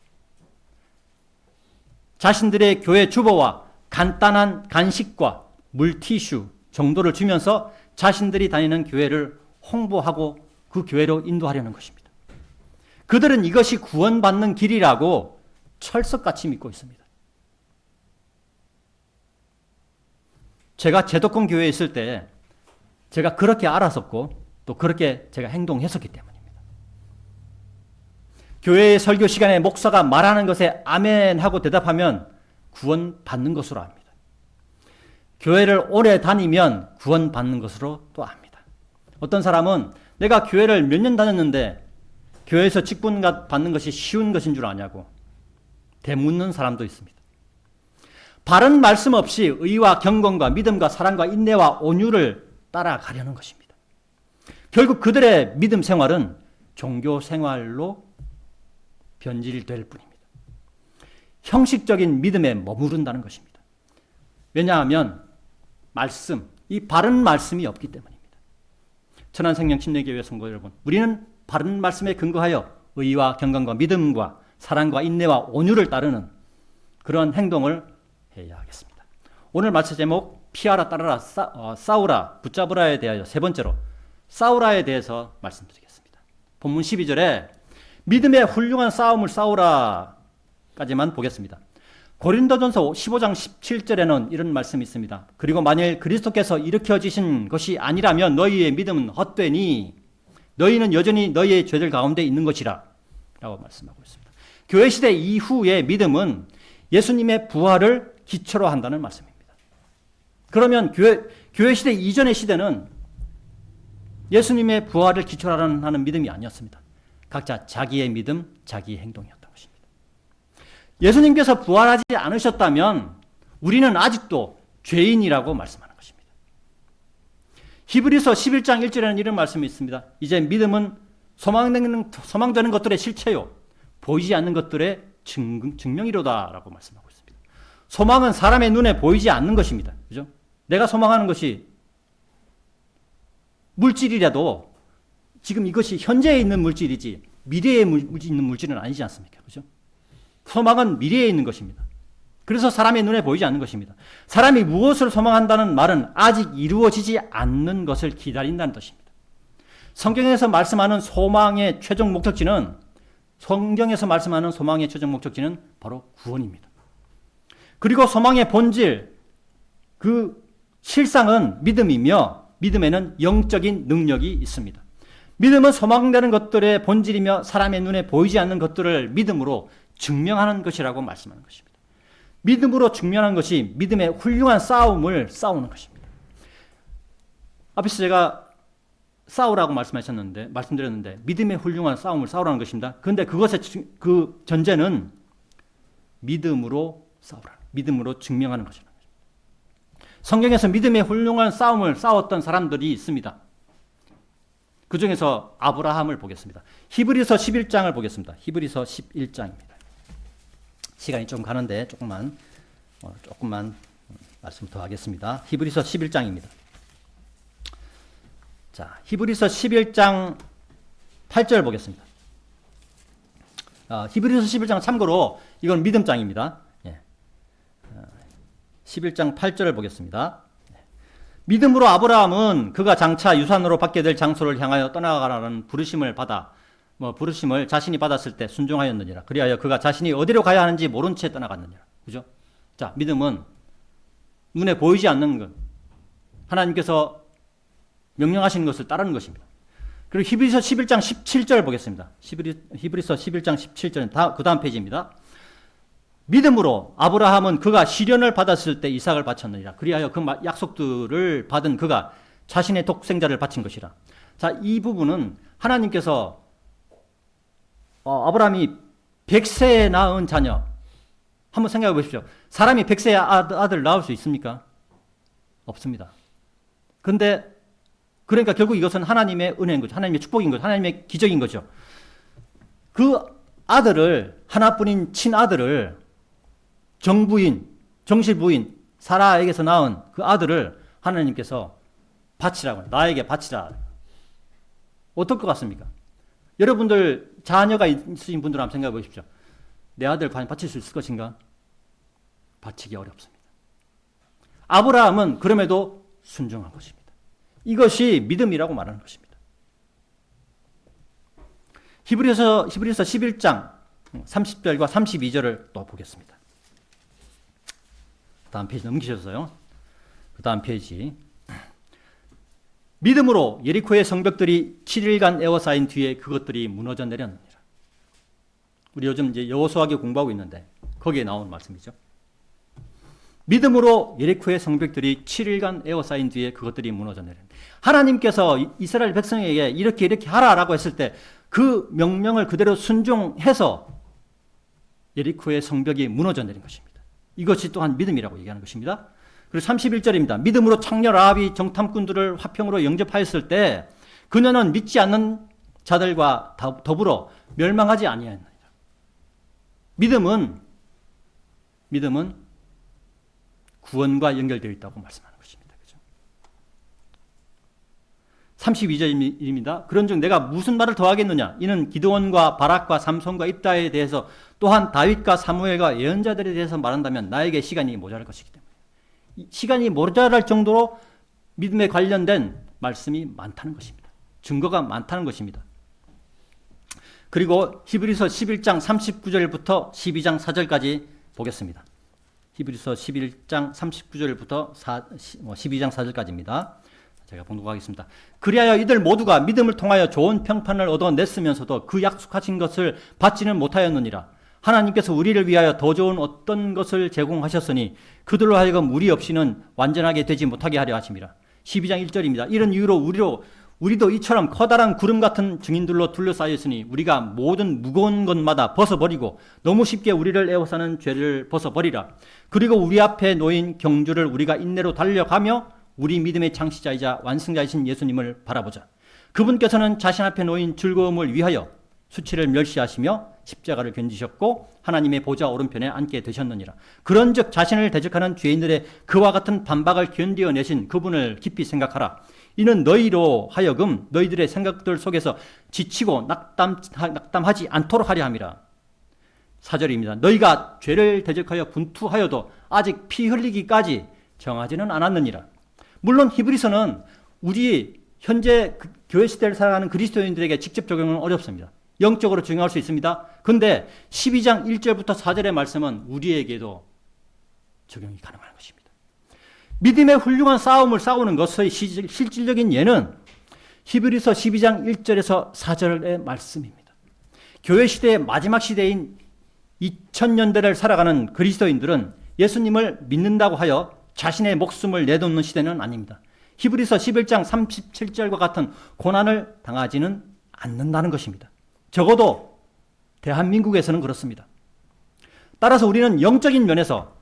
자신들의 교회 주보와 간단한 간식과 물티슈 정도를 주면서 자신들이 다니는 교회를 홍보하고 그 교회로 인도하려는 것입니다. 그들은 이것이 구원받는 길이라고 철석같이 믿고 있습니다. 제가 제도권 교회에 있을 때 제가 그렇게 알았었고 또 그렇게 제가 행동했었기 때문입니다. 교회의 설교 시간에 목사가 말하는 것에 아멘 하고 대답하면 구원받는 것으로 압니다. 교회를 오래 다니면 구원받는 것으로 또 압니다. 어떤 사람은 내가 교회를 몇 년 다녔는데 교회에서 직분 받는 것이 쉬운 것인 줄 아냐고 되묻는 사람도 있습니다. 바른 말씀 없이 의와 경건과 믿음과 사랑과 인내와 온유를 따라가려는 것입니다. 결국 그들의 믿음 생활은 종교 생활로 변질될 뿐입니다. 형식적인 믿음에 머무른다는 것입니다. 왜냐하면 이 바른 말씀이 없기 때문입니다. 천안생명 침례교회 성도 여러분, 우리는 바른 말씀에 근거하여 의와 경건과 믿음과 사랑과 인내와 온유를 따르는 그런 행동을 해야 하겠습니다. 오늘 말씀 제목 피하라 따르라 싸우라 붙잡으라에 대하여 세 번째로 싸우라에 대해서 말씀드리겠습니다. 본문 12절에 믿음의 훌륭한 싸움을 싸우라까지만 보겠습니다. 고린도전서 15장 17절에는 이런 말씀이 있습니다. 그리고 만일 그리스도께서 일으켜지신 것이 아니라면 너희의 믿음은 헛되니 너희는 여전히 너희의 죄들 가운데 있는 것이라 라고 말씀하고 있습니다. 교회 시대 이후의 믿음은 예수님의 부활을 기초로 한다는 말씀입니다. 그러면 교회 시대 이전의 시대는 예수님의 부활을 기초로 하는 믿음이 아니었습니다. 각자 자기의 믿음, 자기의 행동이었던 것입니다. 예수님께서 부활하지 않으셨다면 우리는 아직도 죄인이라고 말씀하는 것입니다. 히브리서 11장 1절에는 이런 말씀이 있습니다. 이제 믿음은 소망되는 것들의 실체요 보이지 않는 것들의 증명이로다 라고 말씀하고 있습니다. 소망은 사람의 눈에 보이지 않는 것입니다. 그죠? 내가 소망하는 것이 물질이라도 지금 이것이 현재에 있는 물질이지 미래에 있는 물질은 아니지 않습니까? 그죠? 소망은 미래에 있는 것입니다. 그래서 사람의 눈에 보이지 않는 것입니다. 사람이 무엇을 소망한다는 말은 아직 이루어지지 않는 것을 기다린다는 뜻입니다. 성경에서 말씀하는 소망의 최종 목적지는 바로 구원입니다. 그리고 소망의 본질, 그 실상은 믿음이며 믿음에는 영적인 능력이 있습니다. 믿음은 소망되는 것들의 본질이며 사람의 눈에 보이지 않는 것들을 믿음으로 증명하는 것이라고 말씀하는 것입니다. 믿음으로 증명하는 것이 믿음의 훌륭한 싸움을 싸우는 것입니다. 앞에서 제가 싸우라고 말씀드렸는데 믿음의 훌륭한 싸움을 싸우라는 것입니다. 그런데 그것의 그 전제는 믿음으로 싸우라. 믿음으로 증명하는 것이라는 것입니다. 성경에서 믿음의 훌륭한 싸움을 싸웠던 사람들이 있습니다. 그 중에서 아브라함을 보겠습니다. 히브리서 11장을 보겠습니다. 히브리서 11장입니다. 시간이 좀 가는데 조금만 말씀 더 하겠습니다. 히브리서 11장입니다. 자, 히브리서 11장 8절 보겠습니다. 히브리서 11장 참고로 이건 믿음장입니다. 11장 8절을 보겠습니다. 믿음으로 아브라함은 그가 장차 유산으로 받게 될 장소를 향하여 떠나가라는 부르심을 자신이 받았을 때 순종하였느니라. 그리하여 그가 자신이 어디로 가야 하는지 모른 채 떠나갔느니라. 그죠? 자, 믿음은 눈에 보이지 않는 것, 하나님께서 명령하신 것을 따르는 것입니다. 그리고 히브리서 11장 17절 보겠습니다. 히브리서 11장 17절, 그 다음 페이지입니다. 믿음으로 아브라함은 그가 시련을 받았을 때 이삭을 바쳤느니라. 그리하여 그 약속들을 받은 그가 자신의 독생자를 바친 것이라. 자, 이 부분은 하나님께서 아브라함이 100세에 낳은 자녀, 한번 생각해 보십시오. 사람이 100세에 아들 낳을 수 있습니까? 없습니다. 그런데 그러니까 결국 이것은 하나님의 은혜인 거죠. 하나님의 축복인 거죠. 하나님의 기적인 거죠. 그 아들을, 하나뿐인 친아들을 정실부인 사라에게서 낳은 그 아들을 하나님께서 바치라고, 나에게 바치라. 어떨 것 같습니까? 여러분들 자녀가 있으신 분들 한번 생각해 보십시오. 내 아들 과연 바칠 수 있을 것인가? 바치기 어렵습니다. 아브라함은 그럼에도 순종한 것입니다. 이것이 믿음이라고 말하는 것입니다. 히브리서 11장 30절과 32절을 또 보겠습니다. 다음 페이지 넘기셨어요. 그 다음 페이지. 믿음으로 예리코의 성벽들이 7일간 에워싸인 뒤에 그것들이 무너져 내렸느니라. 우리 요즘 이제 여호수아기 공부하고 있는데 거기에 나온 말씀이죠. 믿음으로 예리코의 성벽들이 7일간 에워싸인 뒤에 그것들이 무너져 내렸느니라. 하나님께서 이스라엘 백성에게 이렇게 하라라고 했을 때 그 명령을 그대로 순종해서 예리코의 성벽이 무너져 내린 것입니다. 이것이 또한 믿음이라고 얘기하는 것입니다. 그리고 31절입니다. 믿음으로 창녀 라합이 정탐꾼들을 화평으로 영접하였을 때 그녀는 믿지 않는 자들과 더불어 멸망하지 아니하였느니라. 믿음은 구원과 연결되어 있다고 말씀하는 것입니다. 그죠? 32절입니다. 그런즉 내가 무슨 말을 더하겠느냐? 이는 기드온과 바락과 삼손과 입다에 대해서 또한 다윗과 사무엘과 예언자들에 대해서 말한다면 나에게 시간이 모자랄 것이기 때문에 시간이 모자랄 정도로 믿음에 관련된 말씀이 많다는 것입니다. 증거가 많다는 것입니다. 그리고 히브리서 11장 39절부터 12장 4절까지 보겠습니다. 히브리서 11장 39절부터 12장 4절까지입니다. 제가 봉독하겠습니다. 그리하여 이들 모두가 믿음을 통하여 좋은 평판을 얻어냈으면서도 그 약속하신 것을 받지는 못하였느니라. 하나님께서 우리를 위하여 더 좋은 어떤 것을 제공하셨으니 그들로 하여금 우리 없이는 완전하게 되지 못하게 하려 하심이라. 12장 1절입니다. 이런 이유로 우리도 이처럼 커다란 구름 같은 증인들로 둘러싸였으니 우리가 모든 무거운 것마다 벗어버리고 너무 쉽게 우리를 에워싸는 죄를 벗어버리라. 그리고 우리 앞에 놓인 경주를 우리가 인내로 달려가며 우리 믿음의 창시자이자 완성자이신 예수님을 바라보자. 그분께서는 자신 앞에 놓인 즐거움을 위하여 수치를 멸시하시며 십자가를 견디셨고 하나님의 보좌 오른편에 앉게 되셨느니라. 그런즉 자신을 대적하는 죄인들의 그와 같은 반박을 견디어내신 그분을 깊이 생각하라. 이는 너희로 하여금 너희들의 생각들 속에서 지치고 낙담하지 않도록 하려 함이라. 4절입니다. 너희가 죄를 대적하여 분투하여도 아직 피 흘리기까지 정하지는 않았느니라. 물론 히브리서는 우리 현재 교회 시대를 살아가는 그리스도인들에게 직접 적용은 어렵습니다. 영적으로 적용할 수 있습니다. 그런데 12장 1절부터 4절의 말씀은 우리에게도 적용이 가능한 것입니다. 믿음의 훌륭한 싸움을 싸우는 것의 실질적인 예는 히브리서 12장 1절에서 4절의 말씀입니다. 교회 시대의 마지막 시대인 2000년대를 살아가는 그리스도인들은 예수님을 믿는다고 하여 자신의 목숨을 내놓는 시대는 아닙니다. 히브리서 11장 37절과 같은 고난을 당하지는 않는다는 것입니다. 적어도 대한민국에서는 그렇습니다. 따라서 우리는 영적인 면에서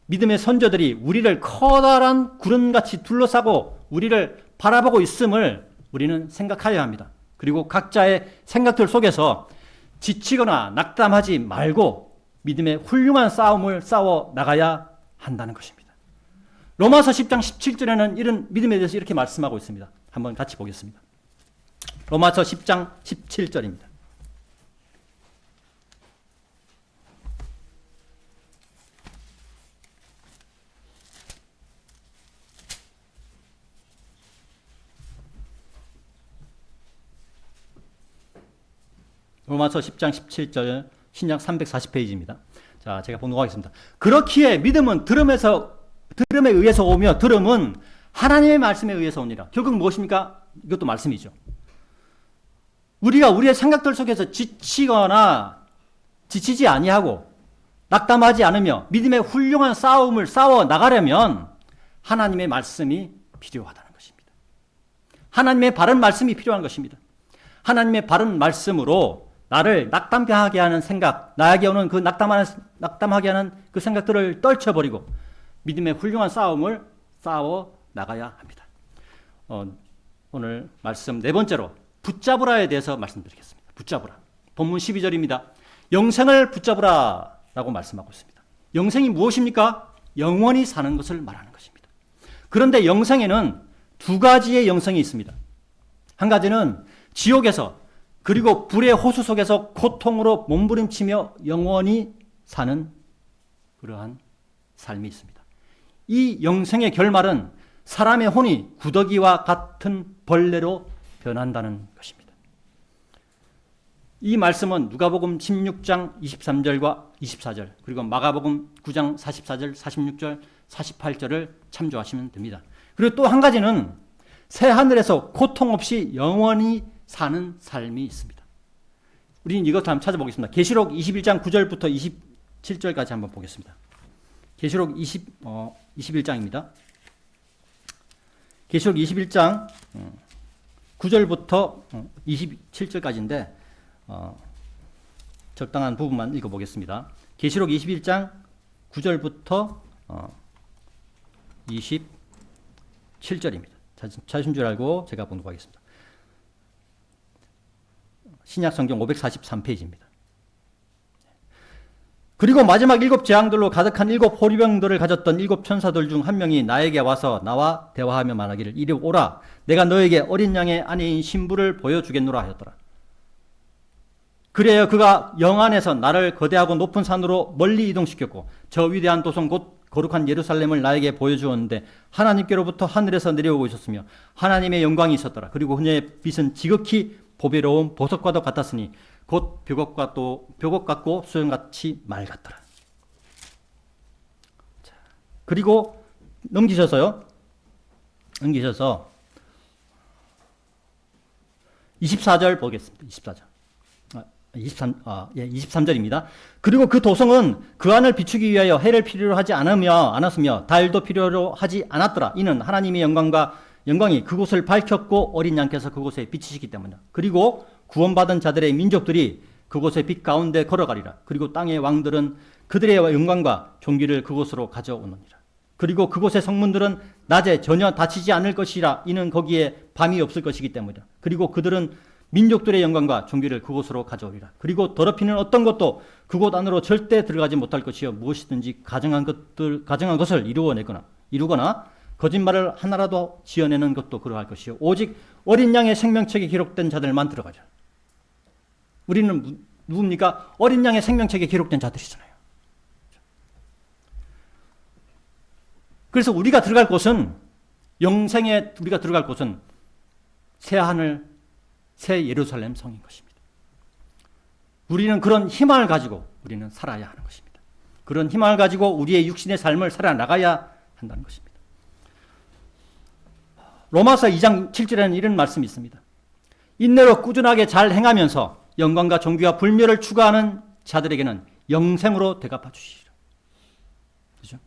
믿음의 선조들이 우리를 커다란 구름같이 둘러싸고 우리를 바라보고 있음을 우리는 생각하여야 합니다. 그리고 각자의 생각들 속에서 지치거나 낙담하지 말고 믿음의 훌륭한 싸움을 싸워 나가야 한다는 것입니다. 로마서 10장 17절에는 이런 믿음에 대해서 이렇게 말씀하고 있습니다. 한번 같이 보겠습니다. 로마서 10장 17절입니다. 로마서 10장 17절 신약 340페이지입니다. 자, 제가 봉독하겠습니다. 그렇기에 믿음은 들음에서 들음에 의해서 오며 들음은 하나님의 말씀에 의해서 오니라. 결국 무엇입니까? 이것도 말씀이죠. 우리가 우리의 생각들 속에서 지치지 아니하고 낙담하지 않으며 믿음의 훌륭한 싸움을 싸워 나가려면 하나님의 말씀이 필요하다는 것입니다. 하나님의 바른 말씀이 필요한 것입니다. 하나님의 바른 말씀으로 나를 낙담하게 하는 생각, 나에게 오는 그 낙담하게 하는 그 생각들을 떨쳐버리고 믿음의 훌륭한 싸움을 싸워 나가야 합니다. 오늘 말씀 네 번째로 붙잡으라에 대해서 말씀드리겠습니다. 붙잡으라. 본문 12절입니다. 영생을 붙잡으라 라고 말씀하고 있습니다. 영생이 무엇입니까? 영원히 사는 것을 말하는 것입니다. 그런데 영생에는 두 가지의 영생이 있습니다. 한 가지는 지옥에서 그리고 불의 호수 속에서 고통으로 몸부림치며 영원히 사는 그러한 삶이 있습니다. 이 영생의 결말은 사람의 혼이 구더기와 같은 벌레로 변한다는 것입니다. 이 말씀은 누가복음 16장 23절과 24절 그리고 마가복음 9장 44절, 46절, 48절을 참조하시면 됩니다. 그리고 또 한 가지는 새 하늘에서 고통 없이 영원히 사는 삶이 있습니다. 우리는 이것도 한번 찾아보겠습니다. 계시록 21장 9절부터 27절까지 한번 보겠습니다. 계시록 21장입니다. 계시록 21장 9절부터 27절까지인데 적당한 부분만 읽어보겠습니다. 계시록 21장 9절부터 27절입니다. 찾으신 줄 알고 제가 봉독하겠습니다. 신약성경 543페이지입니다. 그리고 마지막 일곱 재앙들로 가득한 일곱 호리병들을 가졌던 일곱 천사들 중 한 명이 나에게 와서 나와 대화하며 말하기를 이리 오라 내가 너에게 어린 양의 아내인 신부를 보여주겠노라 하였더라. 그래야 그가 영안에서 나를 거대하고 높은 산으로 멀리 이동시켰고 저 위대한 도성 곧 거룩한 예루살렘을 나에게 보여주었는데 하나님께로부터 하늘에서 내려오고 있었으며 하나님의 영광이 있었더라. 그리고 그녀의 빛은 지극히 보배로운 보석과도 같았으니 곧 벽옥 같고 수염같이 맑았더라. 자, 그리고 넘기셔서 24절 보겠습니다. 23절입니다. 그리고 그 도성은 그 안을 비추기 위하여 해를 필요로 하지 않았으며 달도 필요로 하지 않았더라. 이는 하나님의 영광이 그곳을 밝혔고 어린 양께서 그곳에 비치시기 때문이다. 그리고 구원받은 자들의 민족들이 그곳의 빛 가운데 걸어가리라. 그리고 땅의 왕들은 그들의 영광과 존귀를 그곳으로 가져오느니라. 그리고 그곳의 성문들은 낮에 전혀 닫히지 않을 것이라. 이는 거기에 밤이 없을 것이기 때문이다. 그리고 그들은 민족들의 영광과 존귀를 그곳으로 가져오리라. 그리고 더럽히는 어떤 것도 그곳 안으로 절대 들어가지 못할 것이요 무엇이든지 가정한 것을 이루거나 거짓말을 하나라도 지어내는 것도 그러할 것이요 오직 어린 양의 생명책에 기록된 자들만 들어가자. 우리는 누굽니까? 어린 양의 생명책에 기록된 자들이잖아요. 그래서 우리가 들어갈 곳은 새 하늘 새 예루살렘 성인 것입니다. 우리는 그런 희망을 가지고 우리는 살아야 하는 것입니다. 그런 희망을 가지고 우리의 육신의 삶을 살아나가야 한다는 것입니다. 로마서 2장 7절에는 이런 말씀이 있습니다. 인내로 꾸준하게 잘 행하면서 영광과 존귀와 불멸을 추구하는 자들에게는 영생으로 대갚아 주시리라. 그죠?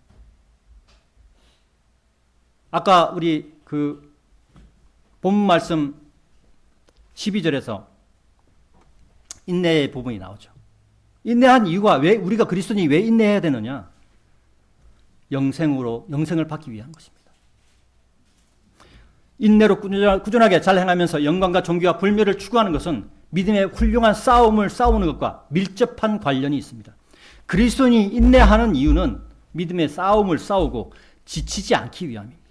아까 우리 그 본문 말씀 12절에서 인내의 부분이 나오죠. 인내한 이유가 왜 우리가 그리스도인이 왜 인내해야 되느냐? 영생을 받기 위한 것입니다. 인내로 꾸준하게 잘 행하면서 영광과 존귀와 불멸을 추구하는 것은 믿음의 훌륭한 싸움을 싸우는 것과 밀접한 관련이 있습니다. 그리스도인이 인내하는 이유는 믿음의 싸움을 싸우고 지치지 않기 위함입니다.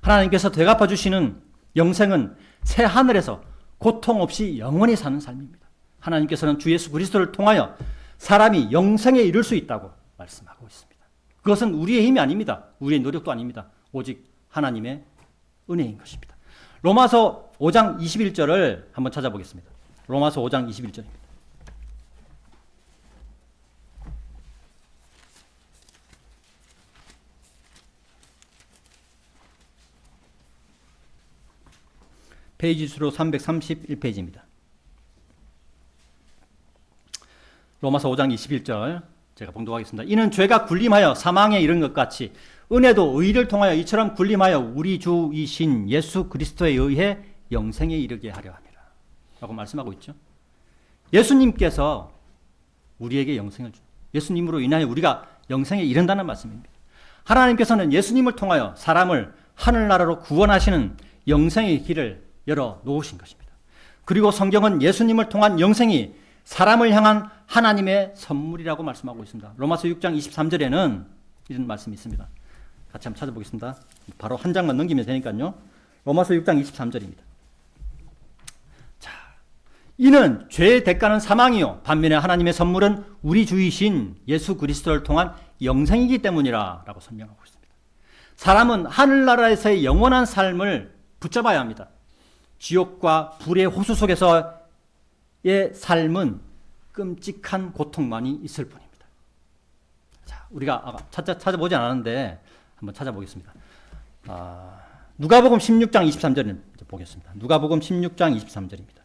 하나님께서 되갚아 주시는 영생은 새 하늘에서 고통 없이 영원히 사는 삶입니다. 하나님께서는 주 예수 그리스도를 통하여 사람이 영생에 이를 수 있다고 말씀하고 있습니다. 그것은 우리의 힘이 아닙니다. 우리의 노력도 아닙니다. 오직 하나님의 은혜인 것입니다. 로마서 5장 21절을 한번 찾아보겠습니다. 로마서 5장 21절입니다. 페이지 수로 331페이지입니다. 로마서 5장 21절 제가 봉독하겠습니다. 이는 죄가 군림하여 사망에 이른 것 같이 은혜도 의를 통하여 이처럼 군림하여 우리 주이신 예수 그리스도에 의해 영생에 이르게 하려 함이라 라고 말씀하고 있죠. 예수님께서 우리에게 영생을 주 예수님으로 인하여 우리가 영생에 이른다는 말씀입니다. 하나님께서는 예수님을 통하여 사람을 하늘나라로 구원하시는 영생의 길을 열어 놓으신 것입니다. 그리고 성경은 예수님을 통한 영생이 사람을 향한 하나님의 선물이라고 말씀하고 있습니다. 로마서 6장 23절에는 이런 말씀이 있습니다. 같이 한번 찾아보겠습니다. 바로 한 장만 넘기면 되니까요. 로마서 6장 23절입니다. 자, 이는 죄의 대가는 사망이요 반면에 하나님의 선물은 우리 주이신 예수 그리스도를 통한 영생이기 때문이라 라고 설명하고 있습니다. 사람은 하늘나라에서의 영원한 삶을 붙잡아야 합니다. 지옥과 불의 호수 속에서의 삶은 끔찍한 고통만이 있을 뿐입니다. 자, 우리가 찾아보지 않았는데 한번 찾아보겠습니다. 누가복음 16장 23절을 보겠습니다. 누가복음 16장 23절입니다.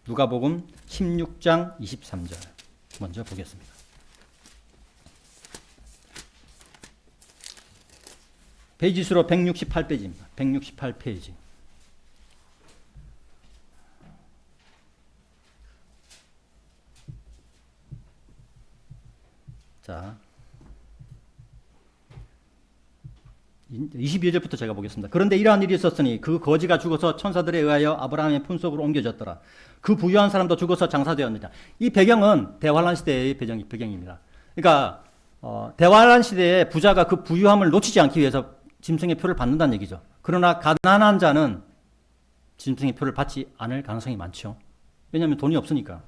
누가복음 16장 23절 먼저 보겠습니다. 페이지 수로 168페이지입니다. 168페이지. 자, 22절부터 제가 보겠습니다. 그런데 이러한 일이 있었으니 그 거지가 죽어서 천사들에 의하여 아브라함의 품속으로 옮겨졌더라. 그 부유한 사람도 죽어서 장사되었느니라. 이 배경은 대환란 시대의 배경입니다. 그러니까 대환란 시대에 부자가 그 부유함을 놓치지 않기 위해서 짐승의 표를 받는다는 얘기죠. 그러나 가난한 자는 짐승의 표를 받지 않을 가능성이 많죠. 왜냐하면 돈이 없으니까.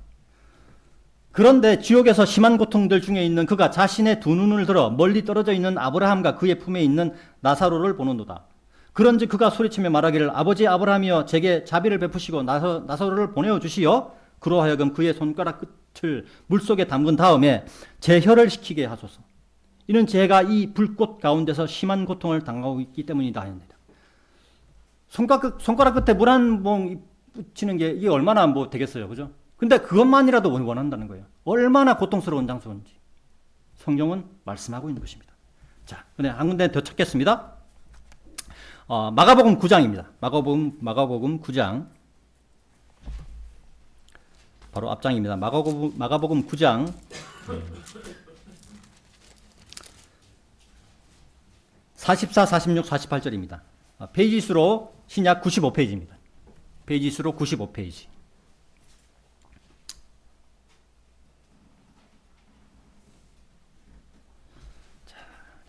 그런데 지옥에서 심한 고통들 중에 있는 그가 자신의 두 눈을 들어 멀리 떨어져 있는 아브라함과 그의 품에 있는 나사로를 보는도다. 그런즉 그가 소리치며 말하기를 아버지 아브라함이여 제게 자비를 베푸시고 나사로를 보내어 주시어 그로 하여금 그의 손가락 끝을 물속에 담근 다음에 제혈을 식히게 하소서. 이는 제가 이 불꽃 가운데서 심한 고통을 당하고 있기 때문이다 하였습니다. 손가락 끝에 물 한 번 붙이는 게 이게 얼마나 되겠어요, 그죠? 근데 그것만이라도 원한다는 거예요. 얼마나 고통스러운 장소인지 성경은 말씀하고 있는 것입니다. 자, 근데 한 군데 더 찾겠습니다. 마가복음 9장입니다. 마가복음 9장 바로 앞장입니다. 마가복음 9장 44, 46, 48절입니다. 페이지 수로 신약 95페이지입니다. 페이지 수로 95페이지.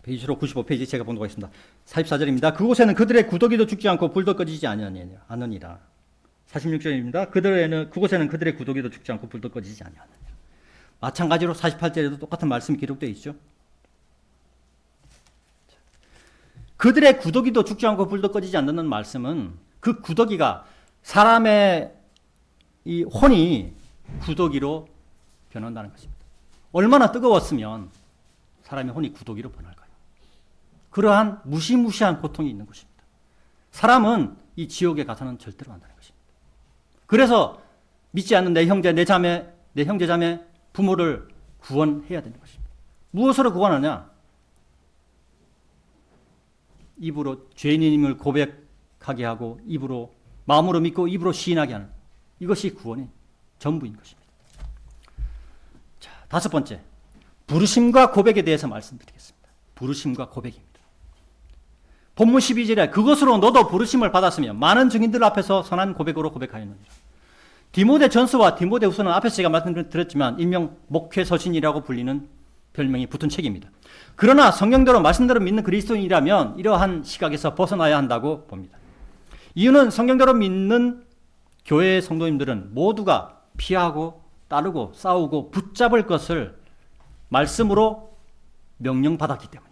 페이지 수로 95페이지 제가 봉독하겠습니다. 44절입니다. 그곳에는 그들의 구더기도 죽지 않고 불도 꺼지지 않으니라. 46절입니다. 그곳에는 그들의 구더기도 죽지 않고 불도 꺼지지 않으니라. 마찬가지로 48절에도 똑같은 말씀이 기록되어 있죠. 그들의 구더기도 죽지 않고 불도 꺼지지 않는 말씀은 그 구더기가 사람의 이 혼이 구더기로 변한다는 것입니다. 얼마나 뜨거웠으면 사람의 혼이 구더기로 변할까요? 그러한 무시무시한 고통이 있는 것입니다. 사람은 이 지옥에 가서는 절대로 안 한다는 것입니다. 그래서 믿지 않는 내 형제, 내 형제 자매, 부모를 구원해야 되는 것입니다. 무엇으로 구원하냐? 입으로 죄인임을 고백하게 하고 입으로 마음으로 믿고 입으로 시인하게 하는 이것이 구원의 전부인 것입니다. 자, 다섯 번째, 부르심과 고백에 대해서 말씀드리겠습니다. 부르심과 고백입니다. 본문 12절에 그것으로 너도 부르심을 받았으며 많은 증인들 앞에서 선한 고백으로 고백하였느니라. 디모데 전서와 디모데 후서는 앞에서 제가 말씀드렸지만 일명 목회 서신이라고 불리는 별명이 붙은 책입니다. 그러나 성경대로 말씀대로 믿는 그리스도인이라면 이러한 시각에서 벗어나야 한다고 봅니다. 이유는 성경대로 믿는 교회의 성도님들은 모두가 피하고 따르고 싸우고 붙잡을 것을 말씀으로 명령받았기 때문입니다.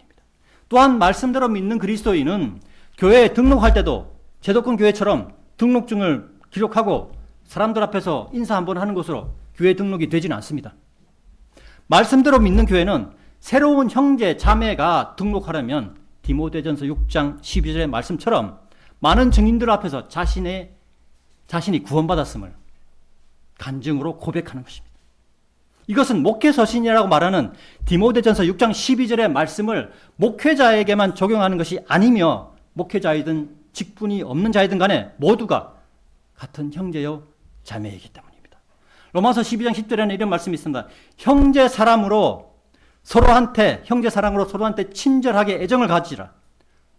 또한 말씀대로 믿는 그리스도인은 교회에 등록할 때도 제도권 교회처럼 등록증을 기록하고 사람들 앞에서 인사 한번 하는 것으로 교회 등록이 되지는 않습니다. 말씀대로 믿는 교회는 새로운 형제, 자매가 등록하려면 디모데전서 6장 12절의 말씀처럼 많은 증인들 앞에서 자신의 자신이 구원받았음을 간증으로 고백하는 것입니다. 이것은 목회서신이라고 말하는 디모데전서 6장 12절의 말씀을 목회자에게만 적용하는 것이 아니며 목회자이든 직분이 없는 자이든 간에 모두가 같은 형제요 자매이기 때문입니다. 로마서 12장 10절에는 이런 말씀이 있습니다. 형제 사랑으로 서로한테 친절하게 애정을 가지라.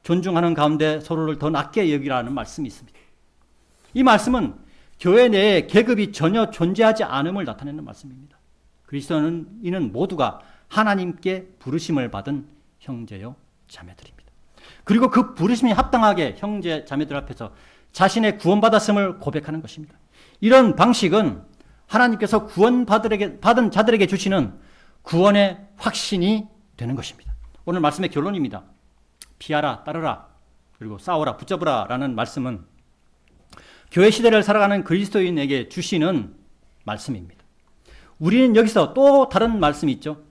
존중하는 가운데 서로를 더 낮게 여기라는 말씀이 있습니다. 이 말씀은 교회 내에 계급이 전혀 존재하지 않음을 나타내는 말씀입니다. 그리스도인은 모두가 하나님께 부르심을 받은 형제요 자매들입니다. 그리고 그 부르심이 합당하게 형제 자매들 앞에서 자신의 구원받았음을 고백하는 것입니다. 이런 방식은 하나님께서 구원받은 자들에게 주시는 구원의 확신이 되는 것입니다. 오늘 말씀의 결론입니다. 피하라, 따르라, 그리고 싸워라, 붙잡으라 라는 말씀은 교회 시대를 살아가는 그리스도인에게 주시는 말씀입니다. 우리는 여기서 또 다른 말씀이 있죠.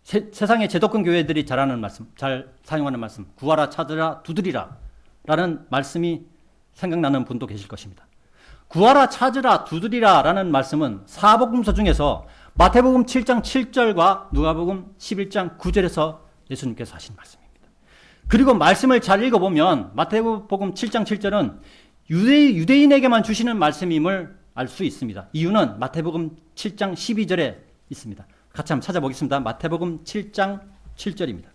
세상의 제도권 교회들이 잘 사용하는 말씀, 구하라, 찾으라, 두드리라 라는 말씀이 생각나는 분도 계실 것입니다. 구하라, 찾으라, 두드리라 라는 말씀은 사복음서 중에서 마태복음 7장 7절과 누가복음 11장 9절에서 예수님께서 하신 말씀입니다. 그리고 말씀을 잘 읽어보면 마태복음 7장 7절은 유대인에게만 주시는 말씀임을 알 수 있습니다. 이유는 마태복음 7장 12절에 있습니다. 같이 한번 찾아보겠습니다. 마태복음 7장 7절입니다.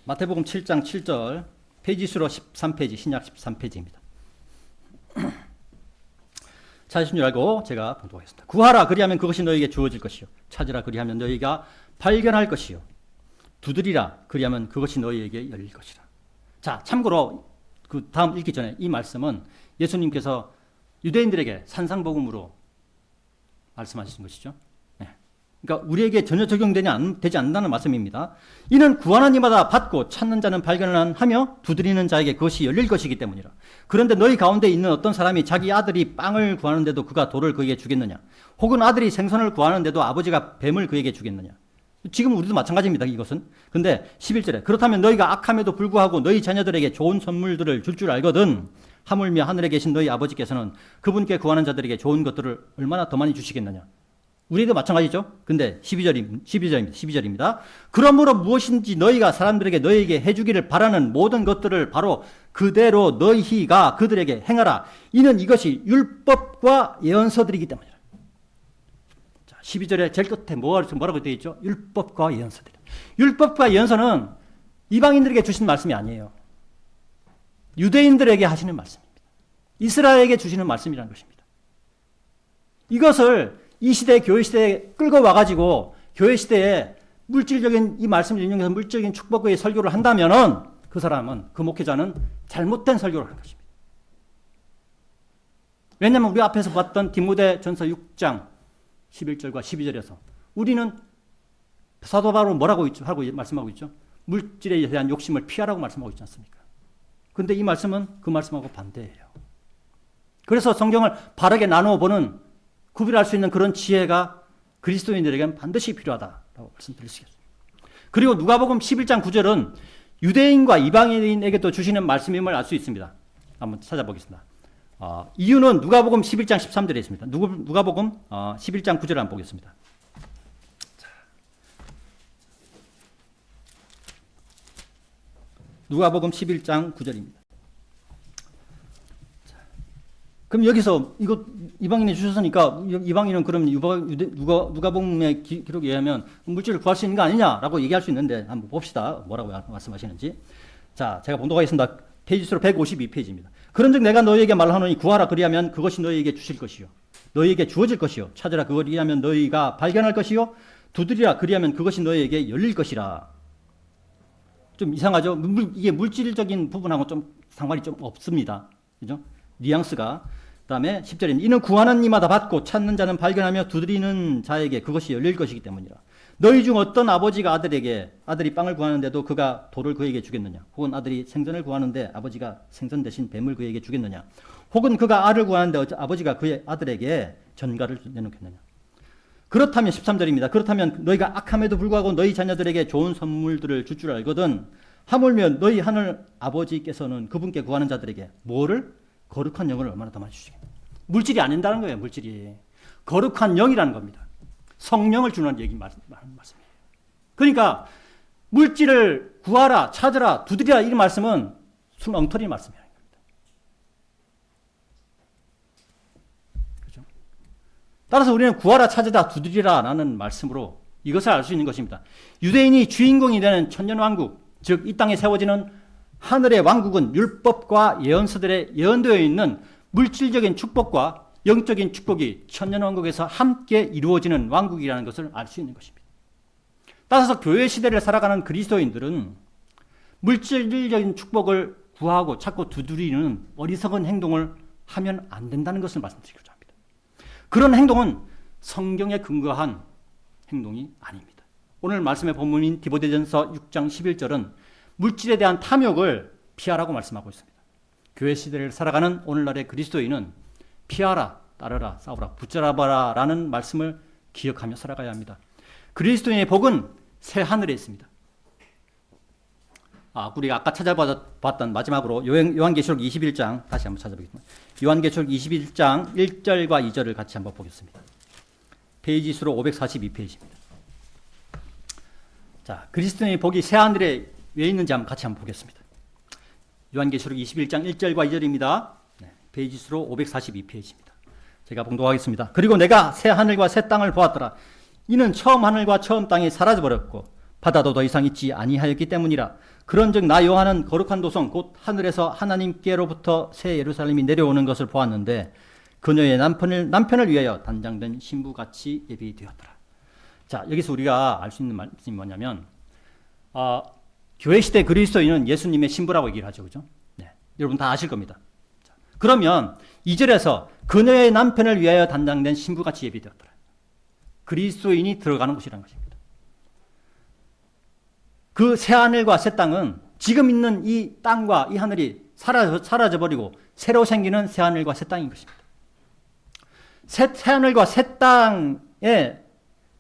마태복음 7장 7절 페이지 수로 13페이지, 신약 13페이지입니다. 찾으신 줄 알고 제가 봉독하겠습니다. 구하라 그리하면 그것이 너에게 주어질 것이요 찾으라 그리하면 너희가 발견할 것이요 두드리라 그리하면 그것이 너희에게 열릴 것이라. 자, 참고로 그 다음 읽기 전에 이 말씀은 예수님께서 유대인들에게 산상복음으로 말씀하신 것이죠. 네. 그러니까 우리에게 전혀 적용되지 않는다는 말씀입니다. 이는 구하는 이마다 받고 찾는 자는 발견을 하며 두드리는 자에게 그것이 열릴 것이기 때문이라. 그런데 너희 가운데 있는 어떤 사람이 자기 아들이 빵을 구하는데도 그가 돌을 그에게 주겠느냐? 혹은 아들이 생선을 구하는데도 아버지가 뱀을 그에게 주겠느냐? 지금 우리도 마찬가지입니다. 이것은. 근데 11절에 그렇다면 너희가 악함에도 불구하고 너희 자녀들에게 좋은 선물들을 줄 알거든 하물며 하늘에 계신 너희 아버지께서는 그분께 구하는 자들에게 좋은 것들을 얼마나 더 많이 주시겠느냐. 우리도 마찬가지죠. 근데 12절입니다. 그러므로 무엇인지 너희가 사람들에게 너희에게 해주기를 바라는 모든 것들을 바로 그대로 너희가 그들에게 행하라. 이는 이것이 율법과 예언서들이기 때문이라. 12절에 제일 끝에 뭐라고 되어 있죠? 율법과 예언서들. 율법과 예언서는 이방인들에게 주신 말씀이 아니에요. 유대인들에게 하시는 말씀입니다. 이스라엘에게 주시는 말씀이라는 것입니다. 이것을 이 시대 교회 시대에 끌고 와가지고 교회 시대에 물질적인 이 말씀을 인용해서 물질적인 축복의 설교를 한다면은 그 사람은, 그 목회자는 잘못된 설교를 하는 것입니다. 왜냐하면 우리 앞에서 봤던 디모데전서 6장 11절과 12절에서 우리는 사도 바울은 뭐라고 하고 말씀하고 있죠? 물질에 대한 욕심을 피하라고 말씀하고 있지 않습니까? 그런데 이 말씀은 그 말씀하고 반대예요. 그래서 성경을 바르게 나누어 보는, 구별할 수 있는 그런 지혜가 그리스도인들에게는 반드시 필요하다라고 말씀드릴 수 있습니다. 그리고 누가복음 11장 9절은 유대인과 이방인에게도 주시는 말씀임을 알 수 있습니다. 한번 찾아보겠습니다. 이유는 누가복음 11장 13절에 있습니다. 누가복음 11장 9절을 한번 보겠습니다. 누가복음 11장 9절입니다. 그럼 여기서 이거 이방인이 주셨으니까 이방인은 그럼 누가복음의 기록에 의하면 물질을 구할 수 있는 거 아니냐라고 얘기할 수 있는데 한번 봅시다. 뭐라고 말씀하시는지. 자, 제가 봉독하겠습니다. 페이지 수로 152페이지입니다. 그런즉 내가 너희에게 말하노니 구하라 그리하면 그것이 너희에게 주실 것이요 너희에게 주어질 것이요 찾으라 그리하면 너희가 발견할 것이요 두드리라 그리하면 그것이 너희에게 열릴 것이라. 좀 이상하죠? 이게 물질적인 부분하고 좀 상관이 좀 없습니다. 그죠? 뉘앙스가. 그다음에 10절에 이는 구하는 이마다 받고 찾는 자는 발견하며 두드리는 자에게 그것이 열릴 것이기 때문이라. 너희 중 어떤 아버지가 아들이 빵을 구하는데도 그가 돌을 그에게 주겠느냐? 혹은 아들이 생선을 구하는데 아버지가 생선 대신 뱀을 그에게 주겠느냐? 혹은 그가 알을 구하는데 아버지가 그의 아들에게 전갈을 내놓겠느냐? 그렇다면 13절입니다. 그렇다면 너희가 악함에도 불구하고 너희 자녀들에게 좋은 선물들을 줄 알거든 하물며 너희 하늘 아버지께서는 그분께 구하는 자들에게 뭐를? 거룩한 영을 얼마나 더 많이 주시겠냐. 물질이 아닌다는 거예요. 물질이. 거룩한 영이라는 겁니다. 성령을 주는 말씀이에요. 그러니까 물질을 구하라, 찾으라, 두드리라 이 말씀은 순 엉터리 말씀이에요. 그렇죠? 따라서 우리는 구하라, 찾으라, 두드리라라는 말씀으로 이것을 알 수 있는 것입니다. 유대인이 주인공이 되는 천년왕국, 즉 이 땅에 세워지는 하늘의 왕국은 율법과 예언서들에 예언되어 있는 물질적인 축복과 영적인 축복이 천년왕국에서 함께 이루어지는 왕국이라는 것을 알 수 있는 것입니다. 따라서 교회 시대를 살아가는 그리스도인들은 물질적인 축복을 구하고 찾고 두드리는 어리석은 행동을 하면 안 된다는 것을 말씀드리고자 합니다. 그런 행동은 성경에 근거한 행동이 아닙니다. 오늘 말씀의 본문인 디모데전서 6장 11절은 물질에 대한 탐욕을 피하라고 말씀하고 있습니다. 교회 시대를 살아가는 오늘날의 그리스도인은 피하라, 따르라, 싸우라, 붙잡아라 라는 말씀을 기억하며 살아가야 합니다. 그리스도인의 복은 새 하늘에 있습니다. 우리가 아까 찾아봤던 마지막으로 요한계시록 21장 다시 한번 찾아보겠습니다. 요한계시록 21장 1절과 2절을 같이 한번 보겠습니다. 페이지 수로 542페이지입니다. 자, 그리스도인의 복이 새 하늘에 왜 있는지 같이 한번 보겠습니다. 요한계시록 21장 1절과 2절입니다. 페이지 수로 542페이지입니다. 제가 봉독하겠습니다. 그리고 내가 새 하늘과 새 땅을 보았더라. 이는 처음 하늘과 처음 땅이 사라져버렸고 바다도 더 이상 있지 아니하였기 때문이라. 그런즉 나 요한은 거룩한 도성 곧 하늘에서 하나님께로부터 새 예루살렘이 내려오는 것을 보았는데 그녀의 남편을 위하여 단장된 신부같이 예비되었더라. 자, 여기서 우리가 알 수 있는 말씀이 뭐냐면 교회 시대 그리스도인은 예수님의 신부라고 얘기를 하죠. 그죠? 네. 여러분 다 아실 겁니다. 자, 그러면 2절에서 그녀의 남편을 위하여 단장된 신부같이 예비되었더라. 그리스도인이 들어가는 곳이라는 것입니다. 그 새 하늘과 새 땅은 지금 있는 이 땅과 이 하늘이 사라져버리고 새로 생기는 새 하늘과 새 땅인 것입니다. 새 하늘과 새 땅에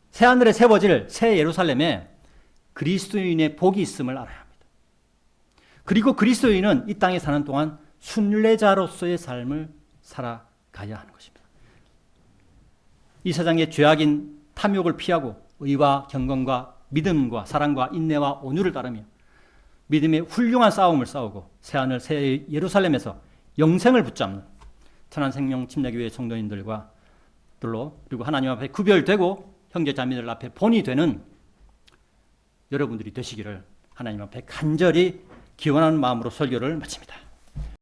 새 하늘에 세워질 새 예루살렘에 그리스도인의 복이 있음을 알아야 합니다. 그리고 그리스도인은 이 땅에 사는 동안 순례자로서의 삶을 살아가야 하는 것입니다. 이 세상의 죄악인 탐욕을 피하고 의와 경건과 믿음과 사랑과 인내와 온유를 따르며 믿음의 훌륭한 싸움을 싸우고 새하늘 새 예루살렘에서 영생을 붙잡는 천안생명 침례교회 성도인들과 그리고 하나님 앞에 구별되고 형제자매들 앞에 본이 되는 여러분들이 되시기를 하나님 앞에 간절히 기원하는 마음으로 설교를 마칩니다.